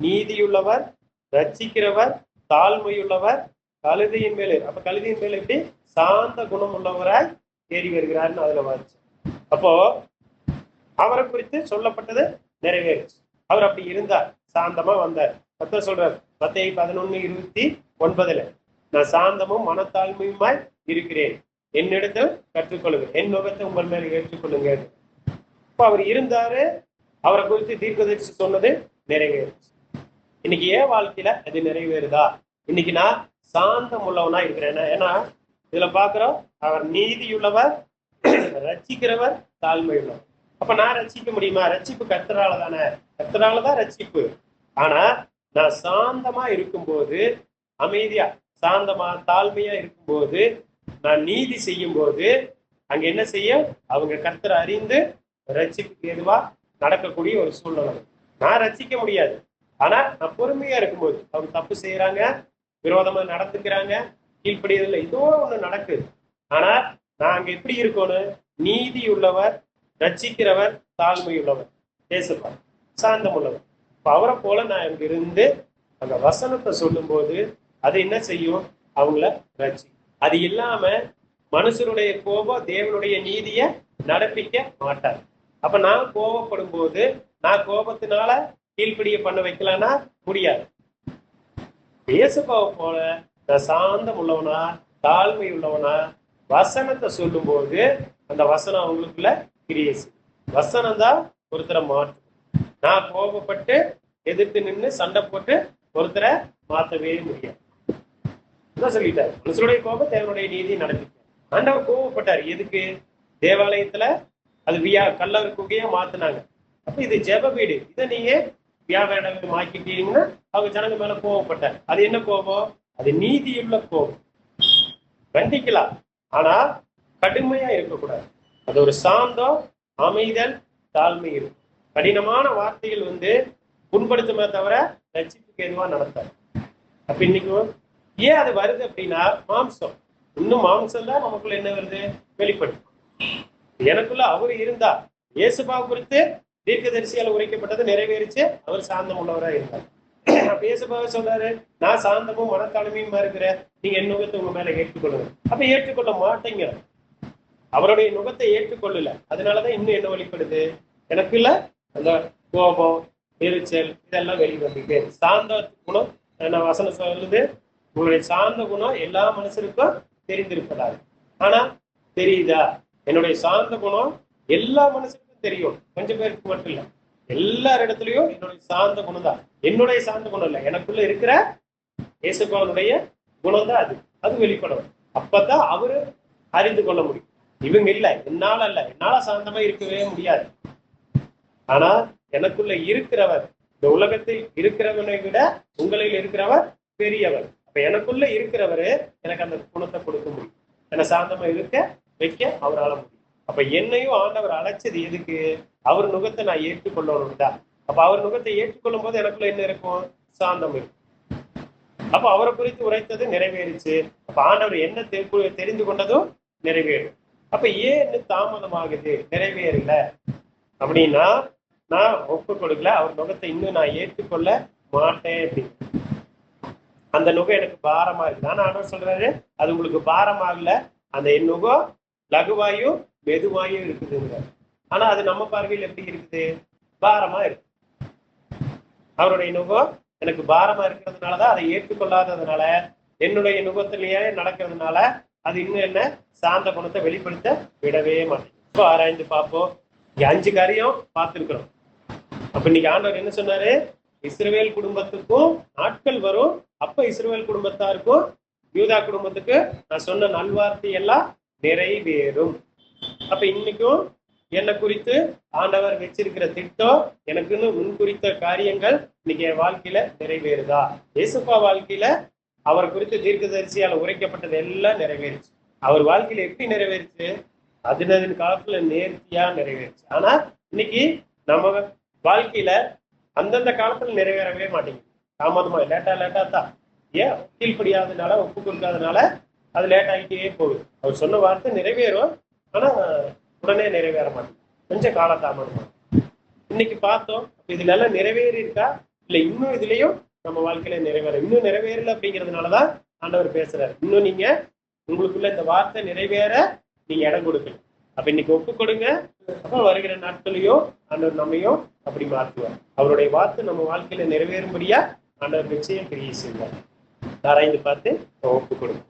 நீதியுள்ளவர், ரட்சிக்கிறவர், தாழ்மையுள்ளவர், கழுதையின் மேலே. அப்ப கழுதையின் மேல எப்படி? சாந்த குணம் உள்ளவராய் ஏறி வருகிறார்னு அதுல வந்துச்சு. அப்போ அவரை குறித்து சொல்லப்பட்டது நிறைவேறுச்சு. அவர் அப்படி இருந்தார், சாந்தமா வந்தார். கர்த்தர் சொல்றார் மத்தேயு 11:29, நான் சாந்தமும் மனத்தாழ்மையுமாய் இருக்கிறேன், என்னிடத்தில் கற்றுக்கொள்ளுங்க, என் நுகத்தை உங்கள் மேல ஏற்றுக்கொள்ளுங்க. இப்ப அவர் இருந்தாரு, அவரை குறித்து தீர்க்கதரிசி சொன்னது நிறைவேறுச்சு. இன்னைக்கு ஏன் வாழ்க்கையில அது நிறைவேறுதா? இன்னைக்கு நான் சாந்தம் உள்ளவனா இருக்கிறேன். ஏன்னா இதுல பாக்குறோம், அவர் நீதியுள்ளவர், ரட்சிக்கிறவர், தாழ்மை உள்ளவர். அப்ப நான் ரட்சிக்க முடியுமா? ரட்சிப்பு கர்த்தரால தானே, கர்த்தராலதான் ரட்சிப்பு. ஆனா நான் சாந்தமா இருக்கும்போது, அமைதியா சாந்தமா தாழ்மையா இருக்கும்போது, நான் நீதி செய்யும் போது அங்க என்ன செய்யும்? அவங்க கர்த்தரை அறிந்து ரட்சிப்புக்கு எதுவா நடக்கக்கூடிய ஒரு சூழ்நிலை. நான் ரட்சிக்க முடியாது. ஆனா நான் பொறுமையா இருக்கும்போது, அவங்க தப்பு செய்யறாங்க, விரோதமா நடந்துக்கிறாங்க, கீழ்ப்படியதில்லை, ஏதோ ஒண்ணு நடக்குது. ஆனா நான் அங்க எப்படி இருக்கணும்? நீதி உள்ளவர், ரட்சிக்கிறவர், தாழ்மை உள்ளவர், பேசுவார், சாந்தம் உள்ளவர். அவரை போல நான் இங்க இருந்து அந்த வசனத்தை சொல்லும் போது அது என்ன செய்யும்? அவங்கள ரட்சி. அது இல்லாம மனுஷனுடைய கோபம் தேவனுடைய நீதிய நடப்பிக்க மாட்டார். அப்ப நான் கோபப்படும் போது நான் கோபத்தினால கீழ்ப்படிய பண்ண வைக்கலன்னா முடியாது. இயேசுபாவை போல நான் சாந்தம் உள்ளவனா, தாழ்மை உள்ளவனா, வசனத்தை சொல்லும் போது அந்த வசனம் அவங்களுக்குள்ள கிரியேசி. வசனம் தான் ஒருத்தரை மாற்றும். நான் கோபப்பட்டு எதிர்த்து நின்று சண்டை போட்டு ஒருத்தரை மாற்றவே முடியாது. சொல்லிட்டாரு, மனுஷனுடைய கோபம் தேவனுடைய நீதி நடத்திட்டார். ஆண்டவர் கோபப்பட்டார். எதுக்கு? தேவாலயத்துல அது கல்லர் குகையா மாத்தினாங்க. அப்ப இது ஜெப வீடு, இதை நீங்க வியாபாரம் ஆக்கிட்டீங்கன்னா அவங்க ஜனங்க மேல கோபப்பட்டார். அது என்ன கோபம்? அது நீதியுள்ள கோபம். கண்டிக்கலாம், ஆனா கடுமையா இருக்கக்கூடாது. அது ஒரு சாந்தம், அமைதல், தாழ்மை இருக்கும். கடினமான வார்த்தைகள் புண்படுத்துமே தவிர ரட்சிப்புக்கு எதுவா நடத்தாது. அப்ப இன்னைக்கு ஏன் அது வருது அப்படின்னா, மாம்சம். இன்னும் மாம்சம் தான் நமக்குள்ள என்ன வருது? வெளிப்படும். எனக்குள்ள அவர் இருந்தா, இயேசுபா குறித்து தீர்க்கதரிசியால் உரைக்கப்பட்டது நிறைவேறிச்சு. அவர் சாந்தம் உள்ளவரா இருந்தார். இயேசுபாவை சொல்றாரு, நான் சாந்தமும் மனத்தாழ்மையுமா இருக்கிறேன், நீங்க என் நுகத்தை உங்க மேல ஏற்றுக்கொள்ளுங்க. அப்ப ஏற்றுக்கொள்ள மாட்டேங்கிற அவருடைய நுகத்தை ஏற்றுக்கொள்ளல. அதனாலதான் இன்னும் என்ன வெளிப்படுது? எனக்குள்ள அந்த கோபம், எரிச்சல் இதெல்லாம் வெளிவந்துட்டு. சாந்த குணம் நான் வசனம் சொல்லுது, உங்களுடைய சார்ந்த குணம் எல்லா மனுஷருக்கும் தெரிந்திருப்பதாக. ஆனா தெரியுதா? என்னுடைய சார்ந்த குணம் எல்லா மனுஷருக்கும் தெரியும், கொஞ்சம் பேருக்கு மட்டும் இல்ல. எல்லாரிடத்துலயும் என்னுடைய சார்ந்த குணம் தான். என்னுடைய சார்ந்த குணம் இல்ல, எனக்குள்ள இருக்கிற இயேசுபாவுடைய குணம் தான் அது. அது வெளிப்படும். அப்பதான் அவரு அறிந்து கொள்ள முடியும். இவங்க இல்ல, என்னால அல்ல, என்னால சாந்தமா இருக்கவே முடியாது. ஆனா எனக்குள்ள இருக்கிறவர், இந்த உலகத்தில் இருக்கிறவனை விட உங்களில் இருக்கிறவர் பெரியவர். அப்ப எனக்குள்ள இருக்கிறவரு எனக்கு அந்த குணத்தை கொடுக்க முடியும். என்னை சாந்தமா இருக்க வைக்க அவரால முடியும். அப்ப என்னையும் ஆண்டவர் அழைச்சது எதுக்கு? அவர் நுகத்தை நான் ஏற்றுக்கொள்ளணும் தான். அப்ப அவர் நுகத்தை ஏற்றுக்கொள்ளும் போது எனக்குள்ள என்ன இருக்கும்? சாந்தம் இருக்கும். அப்ப அவரை குறித்து உரைத்தது நிறைவேறிச்சு. அப்ப ஆண்டவர் என்ன தெரிந்து கொண்டதும் நிறைவேறும். அப்ப ஏன் தாமதமாகுது, நிறைவேறல அப்படின்னா, நான் ஒப்பு கொடுக்கல, அவர் நுகத்தை இன்னும் நான் ஏற்றுக்கொள்ள மாட்டேன் அப்படின்னு. அந்த நுகம் எனக்கு பாரமா இருக்கு. ஆண்டவர் சொல்றாரு, அது உங்களுக்கு பாரமாகல, அந்த என் நுகம் லகுவாயும் மெதுவாயும் இருக்குதுங்க. ஆனா அது நம்ம பார்வையில் எப்படி இருக்குது? பாரமா இருக்கு. அவருடைய நுகம் எனக்கு பாரமா இருக்கிறதுனாலதான், அதை ஏற்றுக்கொள்ளாததுனால, என்னுடைய நுகத்திலேயே நடக்கிறதுனால அது இன்னும் என்ன சாந்த குணத்தை வெளிப்படுத்த விடவே மாட்டேன். இப்போ ஆராய்ந்து பார்ப்போம். இங்க 5 காரியம் பார்த்திருக்கிறோம். அப்ப இன்னைக்கு ஆண்டவர் என்ன சொன்னாரு? இஸ்ரவேல் குடும்பத்துக்கும் நாட்கள் வரும், அப்ப இஸ்ரவேல் குடும்பத்தாருக்கும் யூதா குடும்பத்துக்கு நான் சொன்ன நல்வார்த்தை எல்லாம் நிறைவேறும். அப்ப இன்னைக்கும் என்னை குறித்து ஆண்டவர் வச்சிருக்கிற திட்டம், எனக்குன்னு முன் குறித்த காரியங்கள் இன்னைக்கு என் வாழ்க்கையில நிறைவேறுதா? இயேசுப்பா வாழ்க்கையில அவர் குறித்து தீர்க்கதரிசியால் உரைக்கப்பட்டது எல்லாம் நிறைவேறுச்சு. அவர் வாழ்க்கையில எப்படி நிறைவேறுச்சு? அதன் காலத்துல நேர்த்தியா நிறைவேறுச்சு. ஆனா இன்னைக்கு நம்ம வாழ்க்கையில அந்தந்த காலத்துல நிறைவேறவே மாட்டேங்குது. தாமதமா லேட்டா தான். ஏன்? கீழ்படியாததுனால, ஒப்பு கொடுக்காதனால அது லேட் ஆகிட்டே போகுது. அவர் சொன்ன வார்த்தை நிறைவேறும், ஆனா உடனே நிறைவேற மாட்டேங்குது. கொஞ்சம் கால தாமதமா. இன்னைக்கு பார்த்தோம், இதுல எல்லாம் நிறைவேறி இருக்கா? இல்ல இன்னும் இதுலயும் நம்ம வாழ்க்கையில இன்னும் நிறைவேறல அப்படிங்கிறதுனாலதான் ஆண்டவர் பேசுறாரு. இன்னும் நீங்க உங்களுக்குள்ள இந்த வார்த்தை நிறைவேற நீங்க இடம் கொடுக்கணும். அப்ப இன்னைக்கு ஒப்பு கொடுங்க. அப்ப வருகிற நாட்களையும் ஆண்டவர் நம்மையும் அப்படி மாற்றுவார். அவருடைய வார்த்தை நம்ம வாழ்க்கையில நிறைவேறும்படியா ஆண்டவர் நிச்சயம் கிரியை செய்வார். ஆராய்ந்து பார்த்து ஒப்பு கொடுங்க.